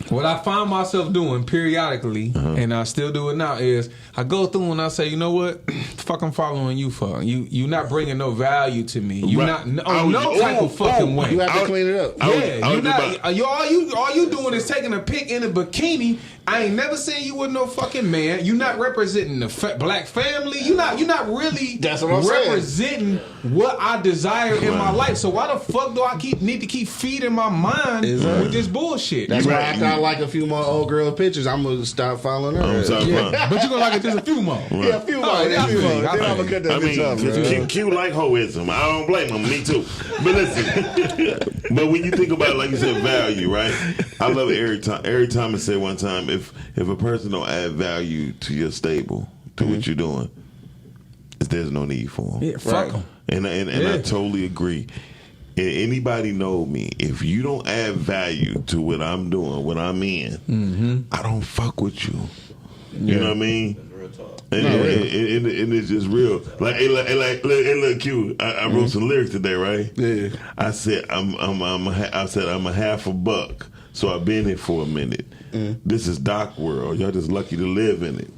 What I find myself doing periodically, and I still do it now, is I go through and I say, you know what, the fuck I'm following you for? You not bringing no value to me. You not on no type of fucking way.
You have to clean it up.
Yeah, you not. All you doing is taking a pic in a bikini. I ain't never seen you with no fucking man. You not representing the black family. You not really representing what I desire in my life. So why the fuck do I need to keep feeding my mind with this bullshit?
That's why after I like a few more old girl pictures, I'm gonna start following her.
But you gonna like it just a few more.
Right. Yeah, a few more. I
mean, cute like hoism. I don't blame them. Me too. But listen, but when you think about it, like you said, value, right? I love it every time. Every time I say one time, if a person don't add value to your stable, to what you're doing, there's no need for them.
Yeah, fuck them.
And I totally agree. And anybody know me, if you don't add value to what I'm doing, what I'm in, I don't fuck with you. You know what I mean? And it's just real. Like, it look cute. I wrote some lyrics today, right? Yeah. I said I'm a half a buck. So I've been here for a minute. This is Doc World. Y'all just lucky to live in it.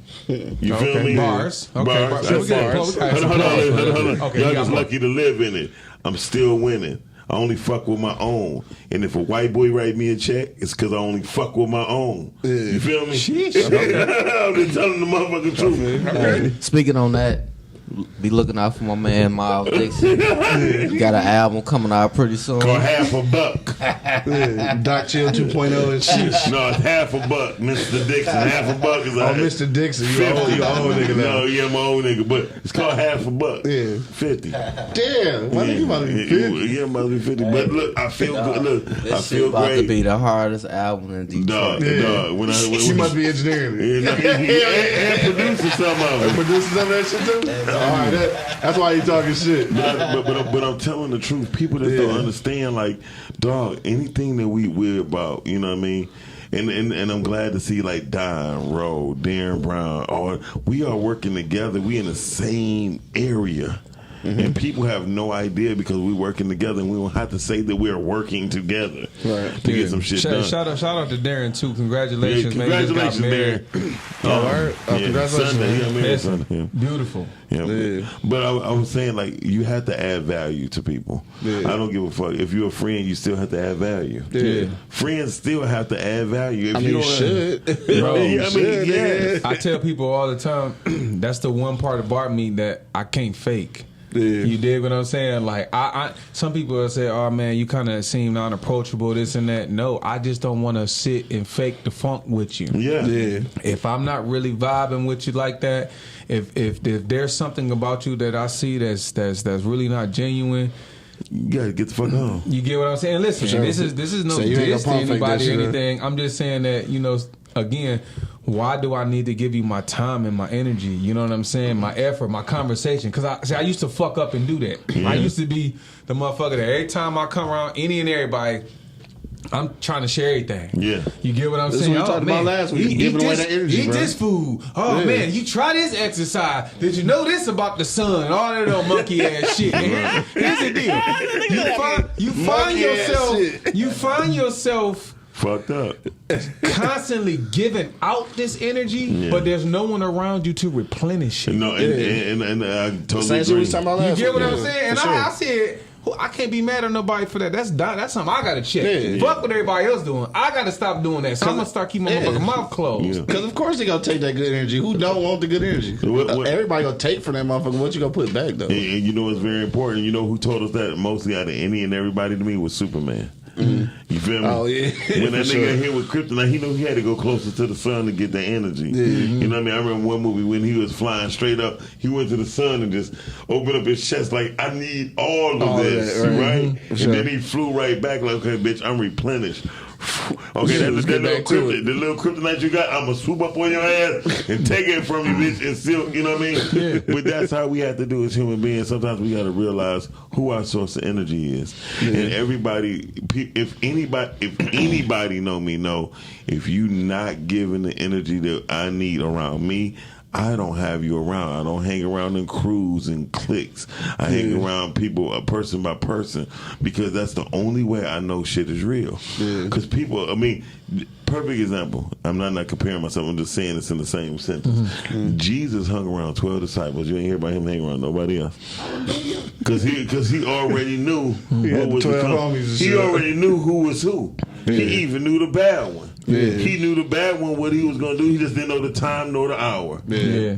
You feel me?
Bars.
Okay, bars. Hold on. Okay, y'all just lucky to live in it. I'm still winning. I only fuck with my own. And if a white boy write me a check, it's because I only fuck with my own. You feel me? Sheesh. I'm just telling the motherfucking truth.
Okay. Speaking on that, be looking out for my man Miles Dixon. Got an album coming out pretty soon.
Called Half a Buck.
Doc Chill 2.0 and shit.
No, it's Half a Buck, Mr. Dixon. Half a buck is like
Mr. Dixon, you old nigga now.
No, yeah, my old nigga, but it's called Half a Buck. Yeah, 50.
Damn, why you about to be 50?
Yeah, must be 50. But look, I feel good. Look, I feel
about
great.
To be the hardest album in Detroit.
Dog. When
she must be engineering it.
And producing some of it.
Producing some of that shit too. All right, that's why you talking shit.
But I'm telling the truth. People that don't understand, like, dog, anything that we're about, you know what I mean? And I'm glad to see like Don, Rowe, Darren Brown, we are working together. We in the same area. And people have no idea because we're working together, and we don't have to say that we're working together to get some shit done.
Shout out to Darren too. Congratulations,
man. Congratulations, Darren.
Congratulations,
Sunday.
Beautiful.
Yeah. But I was saying, like, you have to add value to people. I don't give a fuck. If you're a friend, you still have to add value. Friends still have to add value. If you should.
Bro, I tell people all the time, that's the one part about me that I can't fake. You dig what I'm saying? Like, I some people will say, "Oh man, you kind of seem unapproachable, this and that." No, I just don't want to sit and fake the funk with you. If I'm not really vibing with you like that, if there's something about you that I see that's really not genuine,
you gotta get the fuck on.
You get what I'm saying? Listen, sure. this is no diss to anybody or anything. I'm just saying that, you know, again, why do I need to give you my time and my energy? You know what I'm saying? My effort, my conversation. Because I used to fuck up and do that. I used to be the motherfucker that every time I come around any and everybody, I'm trying to share everything. You get what I'm saying?
This is what we talked about last week. Giving away that energy,
eat this food. Oh, man, you try this exercise. Did you know this about the sun? All that little monkey ass shit. Here's the deal. You find yourself
Fucked up.
constantly giving out this energy, but there's no one around you to replenish it.
No, and I totally
Same shit we was talking about last
You get what
week.
I'm saying? And I said, I can't be mad at nobody for that. That's something I gotta check.
Yeah.
Fuck what everybody else doing. I gotta stop doing that. So I'm gonna start keeping my motherfucking mouth closed.
Because of course they gonna take that good energy. Who don't want the good energy?
What-
Everybody gonna take from that motherfucker. What you gonna put back though?
And you know what's very important? You know who told us that mostly out of any and everybody to me was Superman. You feel me?
Oh, yeah.
When that
For
nigga hit with kryptonite, he knew he had to go closer to the sun to get the energy. You know what I mean? I remember one movie when he was flying straight up, he went to the sun and just opened up his chest like, I need all of this,
that,
right?
For sure.
And then he flew right back like, okay, bitch, I'm replenished. Okay, that
Let's get
little
back to it.
the little kryptonite you got, I'm gonna swoop up on your ass and take it from you, bitch, and still, you know what I mean? But that's how we have to do as human beings. Sometimes we got to realize who our source of energy is, and everybody, if anybody know me, know if you not giving the energy that I need around me, I don't have you around. I don't hang around in crews and cliques. I hang around people, person by person, because that's the only way I know shit is real. Because people, I mean, perfect example. I'm not comparing myself. I'm just saying it's in the same sentence. Jesus hung around 12 disciples. You ain't hear about him hanging around nobody else. Because he already knew what was
12
to come.
homies and
He
shit.
already knew who was who. He even knew the bad one. He knew the bad one, what he was going to do. He just didn't know the time nor the hour.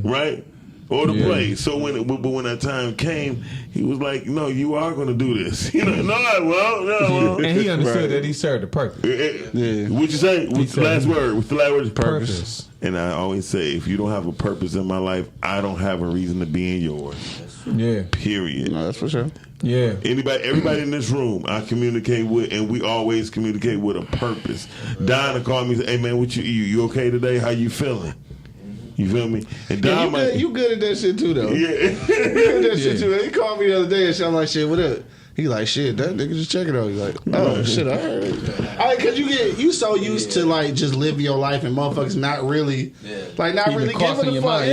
Right? Or the place. So when that time came, he was like, "No, you are going to do this." You know, no.
And he understood that he served a purpose.
What'd you say? What's the last word? What's the last word?
Purpose.
And I always say, if you don't have a purpose in my life, I don't have a reason to be in yours.
Yeah.
Period.
No, that's for sure.
Yeah.
Everybody in this room, I communicate with, and we always communicate with a purpose. Donna called me and said, "Hey man, what you okay today? How you feeling?" You feel me? And Don
You good at that shit too, though.
Yeah.
You good at that shit too. He called me the other day and shit. I'm like, shit, what up? He like, shit, that nigga just checking on. He's like, oh shit, I heard it. Cause you so used to like just living your life and motherfuckers not really, like not
Keeping
really
crossing
giving a
your
fuck.
mind.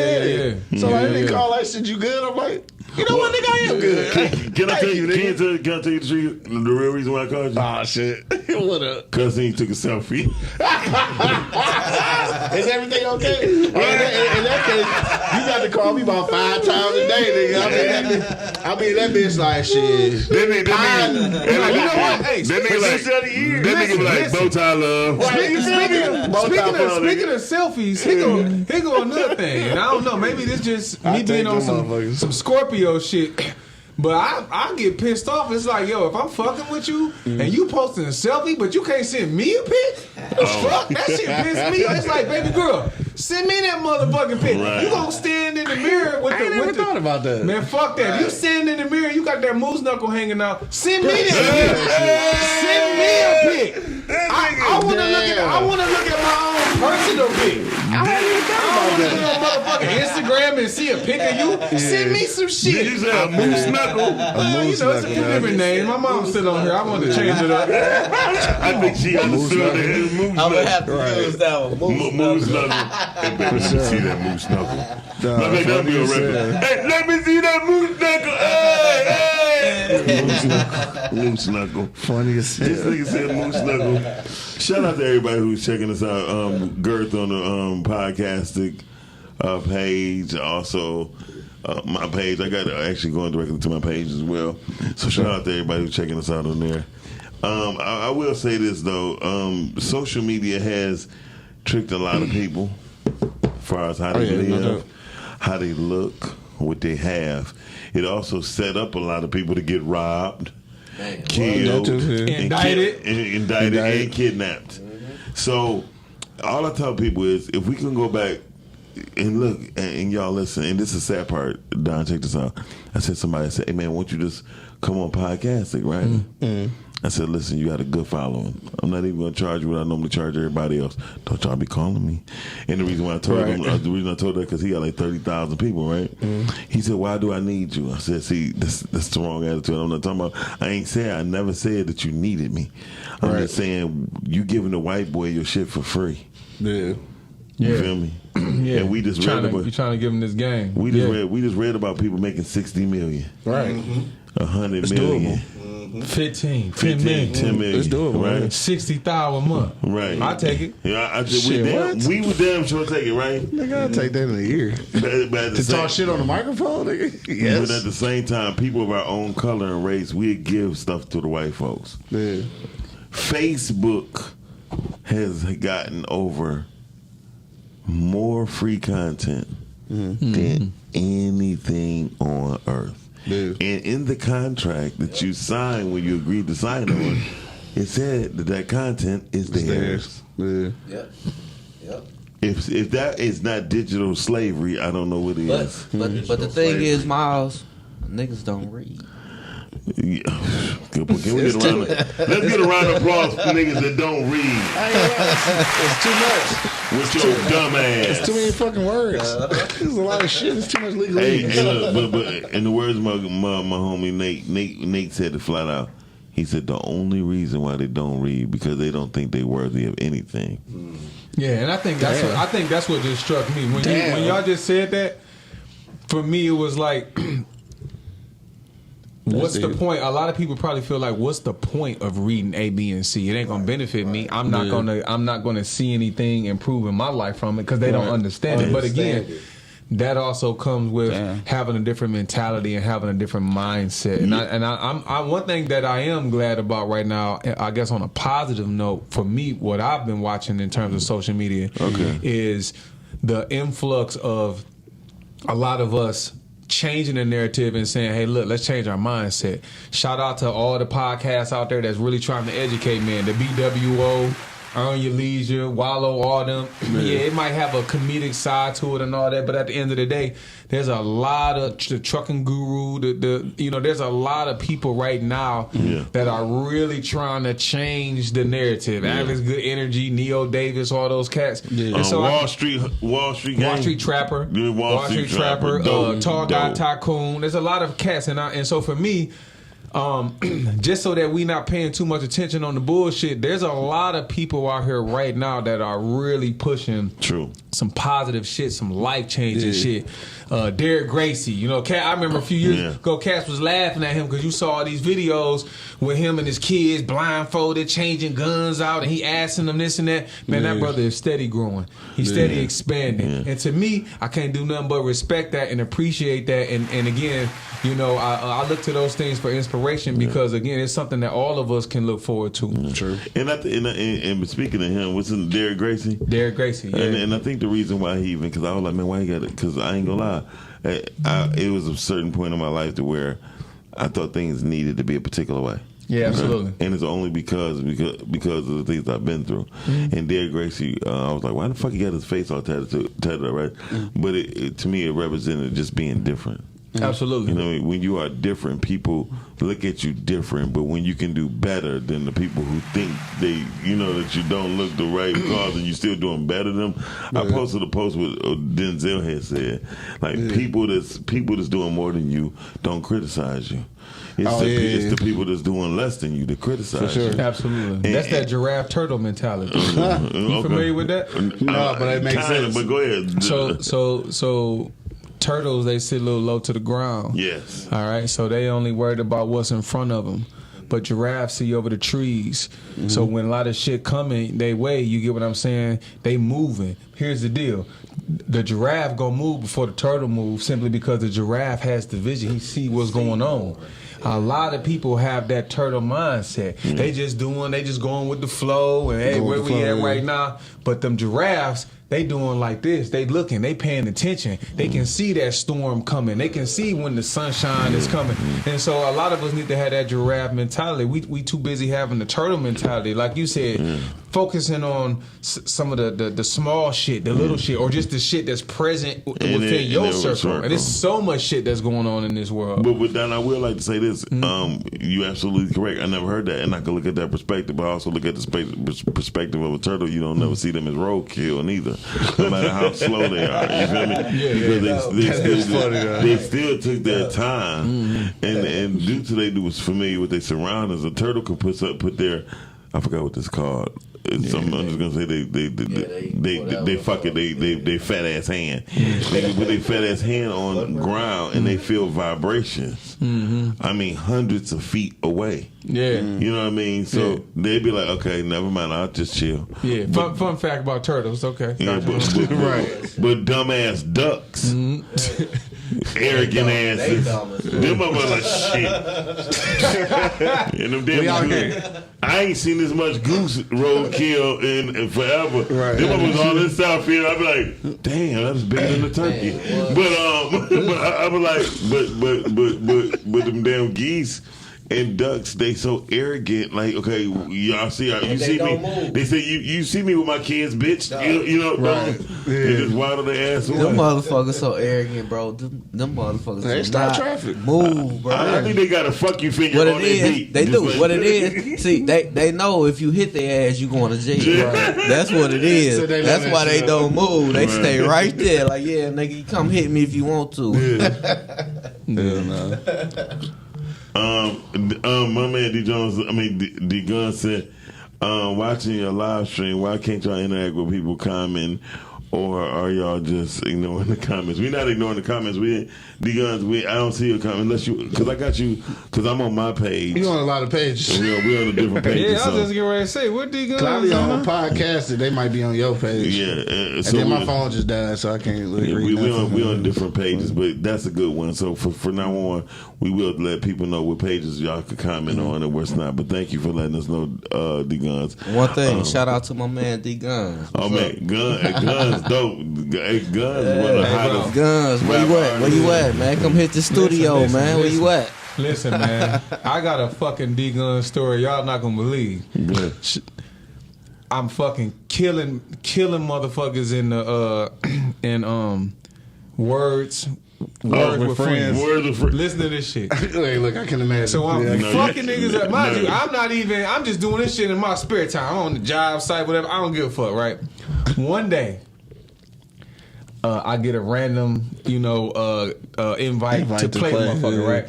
Yeah.
So like, they
Yeah.
call that shit, you good? I'm like, you know what, nigga, I am good.
Can I tell you?
nigga.
Can I tell you the truth? The real reason why I called you?
Oh shit, what up?
Cause he took a selfie.
Is everything okay? In that case, you got to call me about 5 times a day, nigga. I mean that bitch like shit.
That nigga
You know what? Hey,
that nigga be like bow tie love.
Speaking of selfies, here go another thing. And I don't know, maybe this just me being on some Scorpio shit. But I get pissed off. It's like, yo, if I'm fucking with you and you posting a selfie, but you can't send me a pic, fuck, that shit piss me off. It's like, baby girl, send me that motherfucking pic.
Right.
You gonna stand in the mirror with
I ain't never thought about that.
Man, fuck that. If you stand in the mirror, you got that moose knuckle hanging out. Send me that pic. Send me a pic. I want to look at my own personal pic.
I hadn't even thought about
I
that.
want to go on motherfucking Instagram and see a pic of you. Send me some shit.
You said a moose knuckle.
You know, it's a few different names. My mom's still on here. I want to change it up.
I think she understood that his moose
I'm gonna have
knuckle.
to use that one.
Moose knuckle. Hey, baby, let me see that moose knuckle. Let me be a record. Hey, let me see that moose knuckle. Hey. Moose knuckle.
Funny as
This
hell.
nigga said moose knuckle. Shout out to everybody who's checking us out. Girth on the podcasting page. Also, my page. I got actually going directly to my page as well. So shout out to everybody who's checking us out on there. I will say this though. Social media has tricked a lot of people as far as how they live, how they look, what they have. It also set up a lot of people to get robbed, killed,
Indicted
and kidnapped. So all I tell people is, if we can go back and look, and y'all listen, and this is the sad part, Don, check this out. I said, somebody said, hey man, won't you just come on podcasting, right? I said, listen, you got a good following. I'm not even going to charge you what I normally charge everybody else. Don't y'all be calling me. And the reason why I told him, the reason I told that, because he got like 30,000 people, right? He said, why do I need you? I said, see, that's the wrong attitude. I'm not talking about, I never said that you needed me. I'm just saying, you giving the white boy your shit for free.
Yeah.
You feel me?
Yeah.
And we just
you
read about,
trying to give him this game.
we just read about people making 60 million.
Right.
100
It's
million.
doable.
15, 10
10
million.
million.
Let's do it,
right?
man.
100,000
$60,000 a month.
Right.
I take it.
Yeah, I said
Shit,
we would damn sure take it, right?
Nigga, I'll take that in a year.
But at the
To talk shit on the microphone, nigga? Yes.
But at the same time, people of our own color and race, we give stuff to the white folks.
Yeah.
Facebook has gotten over more free content than anything on earth.
Dude.
And in the contract that you signed when you agreed to sign on, it said that content is theirs.
Yeah.
Yep. Yep.
If that is not digital slavery, I don't know what is.
But the thing is, Miles, niggas don't read.
Yeah. Good point. Can we get a round let's get a round of applause for niggas that don't read.
It's too much.
With your dumb ass.
It's too many fucking words. There's a lot of shit. It's too much legal.
Hey, but in the words of my homie Nate said it flat out. He said the only reason why they don't read because they don't think they're worthy of anything.
Yeah, and I think that's what just struck me when y'all just said that. For me, it was like, what's the point? A lot of people probably feel like, what's the point of reading A, B, and C? It ain't gonna benefit me. I'm not gonna see anything improve in my life from it because they don't understand it. But again, that also comes with having a different mentality and having a different mindset. And I'm one thing that I am glad about right now, I guess on a positive note, for me, what I've been watching in terms of social media is the influx of a lot of us changing the narrative and saying, hey, look, let's change our mindset. Shout out to all the podcasts out there that's really trying to educate men. The BWO, Earn Your Leisure, Wallow, all them. Yeah, it might have a comedic side to it and all that, but at the end of the day, there's a lot of the trucking guru, there's a lot of people right now that are really trying to change the narrative. Alex Good Energy, Neo Davis, all those cats. Yeah. So Wall Street Trapper, Wall Street Trapper, Tall Guy Tycoon. There's a lot of cats, and so for me, just so that we not paying too much attention on the bullshit, there's a lot of people out here right now that are really pushing some positive shit, some life-changing shit. Derek Gracie, Cat, I remember a few years ago, Cass was laughing at him because you saw these videos with him and his kids blindfolded, changing guns out, and he asking them this and that. Man, that brother is steady growing. He's steady expanding. And to me, I can't do nothing but respect that and appreciate that. And again, I look to those things for inspiration because, again, it's something that all of us can look forward to.
True. And speaking of him, what's in Derek Gracie?
Derek Gracie, yeah.
And I think the reason why because I was like, man, why he got it? Because I ain't gonna lie. It was a certain point in my life to where I thought things needed to be a particular way.
Yeah, absolutely.
And it's only because of the things I've been through. And Derek Gracie, I was like, why the fuck he got his face all tatted up, right? But to me, it represented just being different.
Absolutely.
When you are different, people look at you different. But when you can do better than the people who think that you don't look the right cause and you still doing better than them. I posted a post with Denzel had said, like people that's doing more than you don't criticize you. It's the people that's doing less than you that criticize you.
Absolutely. That's that giraffe turtle mentality. You familiar with that?
No, but it makes sense.
But go ahead.
So turtles, they sit a little low to the ground.
Yes.
All right. So they only worried about what's in front of them. But giraffes see over the trees. So when a lot of shit coming they way, you get what I'm saying? They moving. Here's the deal. The giraffe gonna move before the turtle moves simply because the giraffe has the vision. He see what's going on. A lot of people have that turtle mindset. They just going with the flow and hey, where we at right now. But them giraffes, they doing like this. They looking. They paying attention. They can see that storm coming. They can see when the sunshine is coming. And so a lot of us need to have that giraffe mentality. We too busy having the turtle mentality. Like you said, focusing on some of the small shit, the little shit, or just the shit that's present within your circle. And there's so much shit that's going on in this world.
But Dan, I would like to say this. You're absolutely correct. I never heard that. And I can look at that perspective. But I also look at the perspective of a turtle. You don't never see them as roadkill neither. No matter how slow they are, you feel me? Because they still took their time, and due to they was familiar with their surroundings. A turtle could put their, I forgot what this called. I'm just gonna say they fuck it. They fat ass hand. They put their fat ass hand on the ground and they feel vibrations. I mean, hundreds of feet away.
Yeah.
You know what I mean? So they'd be like, okay, never mind, I'll just chill.
Yeah. Fun fact about turtles. Okay.
Yeah, but dumbass ducks, arrogant asses, them motherfuckers like shit. And them damn goose. I ain't seen this much goose roadkill in forever. Right. Them motherfuckers all in Southfield. I be like, damn, that was bigger than the turkey. But I was like, but them damn geese and ducks, they so arrogant. Like, okay, y'all see, you see me. Move. They say you see me with my kids, bitch. You know, right? They just waddle their ass away.
Them motherfuckers so arrogant, bro. Them motherfuckers.
They stop traffic.
Move, bro.
I think they got a fuck you finger on their beat.
They do. Like, what it is, see, they know if you hit their ass, you going to jail. Right. That's what it is. So that's why they don't move. They stay right there. Like, yeah, nigga, you come hit me if you want to.
Yeah. My man D Gun said, watching your live stream, why can't y'all interact with people commenting, or are y'all just ignoring the comments? We're not ignoring the comments. D Guns, I don't see your comment unless you, because I got you, because I'm on my page.
You on a lot of pages.
We're on a different page.
Yeah, I was just getting ready to say, what D Guns?
Cloudy on a podcast, they might be on your page.
Yeah,
and then my phone just died, so I can't really read.
We on different pages, but that's a good one. So for now on, we will let people know what pages y'all could comment on and what's not. But thank you for letting us know, D Guns.
One thing, shout out to my man D Guns.
Oh man, Guns dope. Hey, Guns, one of the hottest.
Guns, where you at? Where you at, man? Come hit the studio, listen, man. Where you at?
Listen, man. I got a fucking D Gun story y'all not gonna believe.
Good.
I'm fucking killing motherfuckers in the words with friends.
Words with friends.
Listen to this shit.
Hey, look, I can imagine.
So I'm fucking niggas up. Mind you, I'm just doing this shit in my spare time. I'm on the job site, whatever. I don't give a fuck, right? One day, I get a random, invite to play motherfucker, right?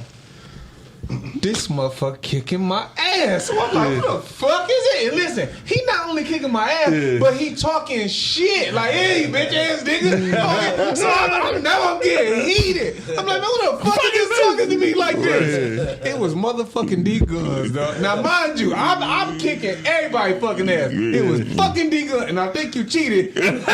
This motherfucker kicking my ass. So I'm like, what the fuck is it? And listen, he not only kicking my ass, but he talking shit. Like, hey, bitch ass nigga. So I'm getting heated. I'm like, who the fuck is talking to me like this? It was motherfucking D Guns, dog. Now, mind you, I'm kicking everybody fucking ass. It was fucking D Guns, and I think you cheated. And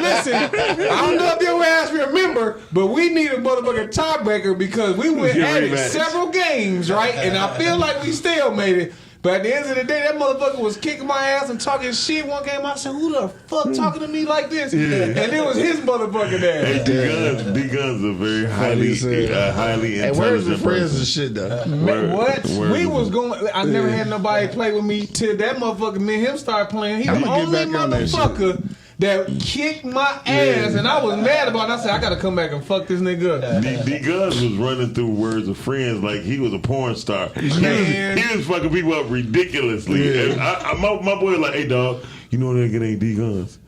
listen, I don't know if your ass remember, but we need a motherfucking tiebreaker because we went at it several games. Right, and I feel like we stalemated. But at the end of the day, that motherfucker was kicking my ass and talking shit. One game, I said, "Who the fuck talking to me like this?" Yeah. And it was his motherfucking ass.
Hey, D Guns are very highly intelligent.
Where's the friends and shit though?
What? We was going. I never had nobody play with me till that motherfucker. Me and him started playing. He the only motherfucker that kicked my ass, and I was mad about it. I said, I gotta come back and fuck this nigga up.
D Guns was running through words of friends like he was a porn star. He was fucking people up ridiculously. And my boy was like, hey dog, you know that nigga ain't D Guns?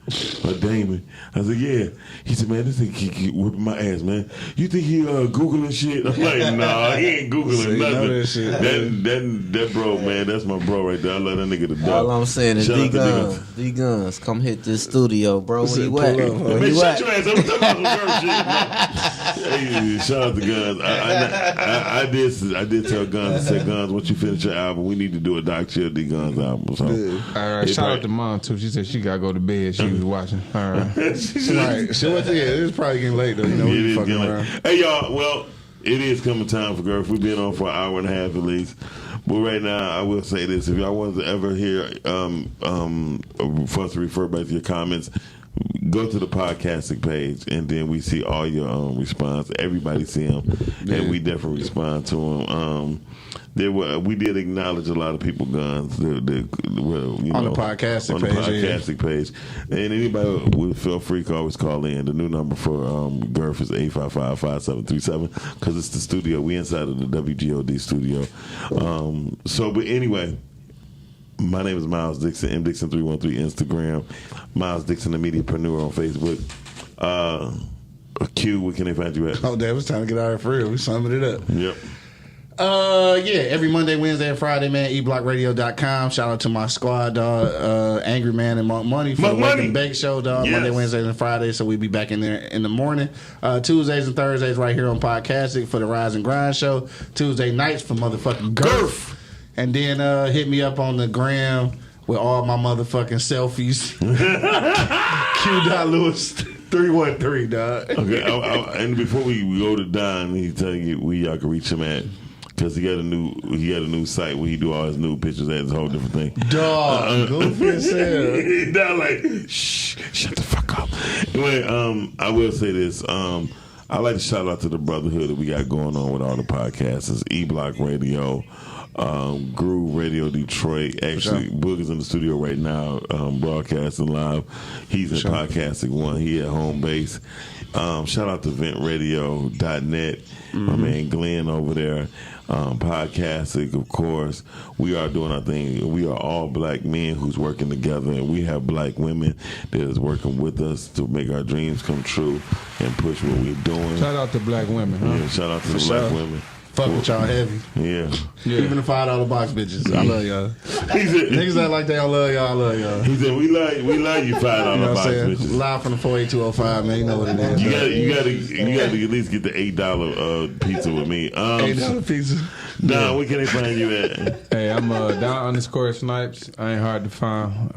Damon. I said, yeah. He said, man, this nigga keep whipping my ass, man. You think he Googling shit? I'm like, nah, he ain't Googling nothing. That bro, man, that's my bro right there. I love that nigga to death.
All I'm saying is D Guns, come hit this studio, bro. Where you at?
Man, shut your ass up. I'm talking about some girl shit. Hey, shout out to Guns. I did tell Guns, I said, Guns, once you finish your album, we need to do a Doc Chill D Guns album. So,
all right, shout out to Mom too. She said she gotta go to bed. She was watching. All right.
Right. So it's probably getting late though. You know, we fucking around.
Hey y'all, well, it is coming time for Girth. We've been on for an hour and a half at least. But right now, I will say this: if y'all want to ever hear for us to refer back to your comments, go to the podcasting page, and then we see all your response. Everybody see them, and we definitely respond to them. We did acknowledge a lot of people guns on the podcasting page. And anybody would feel free to always call in. The new number for Girth is 855-5737 because it's the studio. We inside of the WGOD studio. But anyway, my name is Miles Dixon, MDixon313 Instagram, Miles Dixon the Mediapreneur on Facebook. Q, where can they find you at?
Oh, damn, it's time to get out of here for real. We summing it up.
Yep.
Every Monday, Wednesday, and Friday, man. eblockradio.com. Shout out to my squad, dog. Angry Man and Monk Money for the Wake and Bake Show, dog. Yes. Monday, Wednesdays, and Fridays. So we'll be back in there in the morning. Tuesdays and Thursdays right here on Podcastic for the Rise and Grind Show. Tuesday nights for motherfucking Girth. And then hit me up on the gram with all my motherfucking selfies. Q.Lewis313, dog.
Okay, and before we go to Don, he tell you where y'all can reach him at. Because he had a new site where he do all his new pictures at. It's a whole different thing.
Dog, goofy as hell.
Now like, shh, shut the fuck up. Anyway, I will say this. I like to shout out to the brotherhood that we got going on with all the podcasts. It's E-Block Radio, Groove Radio Detroit. Actually, Boogie's in the studio right now, broadcasting live. He's at Podcasting One. He at home base. Shout out to ventradio.net. My man Glenn over there. Podcasting, of course. We are doing our thing. We are all black men who's working together, and we have black women that is working with us to make our dreams come true and push what we're doing.
Shout out to black women, huh?
Yeah, shout out to the black women.
Fuck with y'all heavy.
Yeah.
Even the $5 box bitches. I love y'all. Niggas that like they don't love y'all, I love y'all.
He said, we like you $5 box bitches.
Live from the 48205, man. You know what it is.
You gotta at least get the $8 pizza with me.
$8 pizza.
Don, where can they find you at?
Hey, I'm Don_Snipes. I ain't hard to find.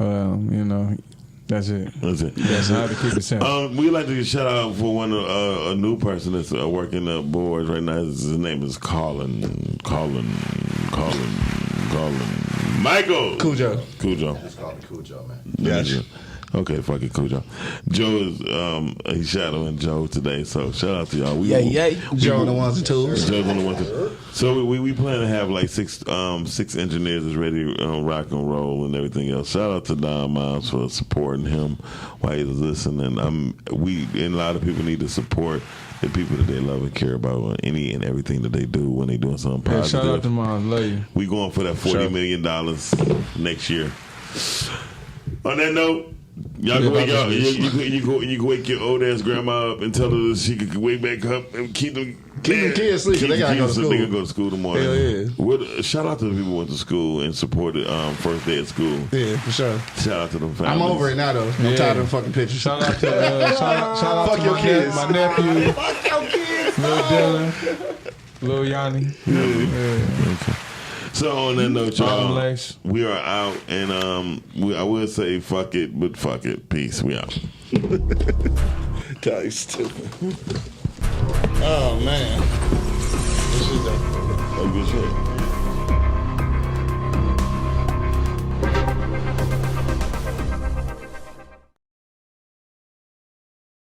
That's it. That's how to keep it simple.
We'd like to shout out for a new person that's working the boards right now. His name is Colin Michael
Cujo.
Just call me Cujo, man.
Gotcha. Okay, fuck it, Cujo. Joe is he's shadowing Joe today, so shout out to y'all.
Joe on the ones and twos.
Joe's on the ones and twos. So we plan to have like six engineers that's ready to rock and roll and everything else. Shout out to Don Miles for supporting him while he's listening. And a lot of people need to support the people that they love and care about on any and everything that they do when they doing something positive.
Shout out to Miles, love you.
We going for that $40 million next year. On that note, y'all can wake up. You can wake your old ass grandma up and tell her that she can wake back up and keep them
kids sleeping. They gotta go to school.
They can go to school tomorrow.
Hell yeah.
Shout out to the people who went to school and supported first day at school.
Yeah, for sure.
Shout out to them families.
I'm over it now though. I'm tired of the fucking pictures.
Shout out to
Fuck your kids.
My nephew.
Fuck your kids.
Lil Dylan. Lil Yanni.
Yeah. Okay. So on that note, y'all, we are out, and I will say fuck it, but fuck it. Peace. We out.
God, you stupid. Oh man. This is
good shit.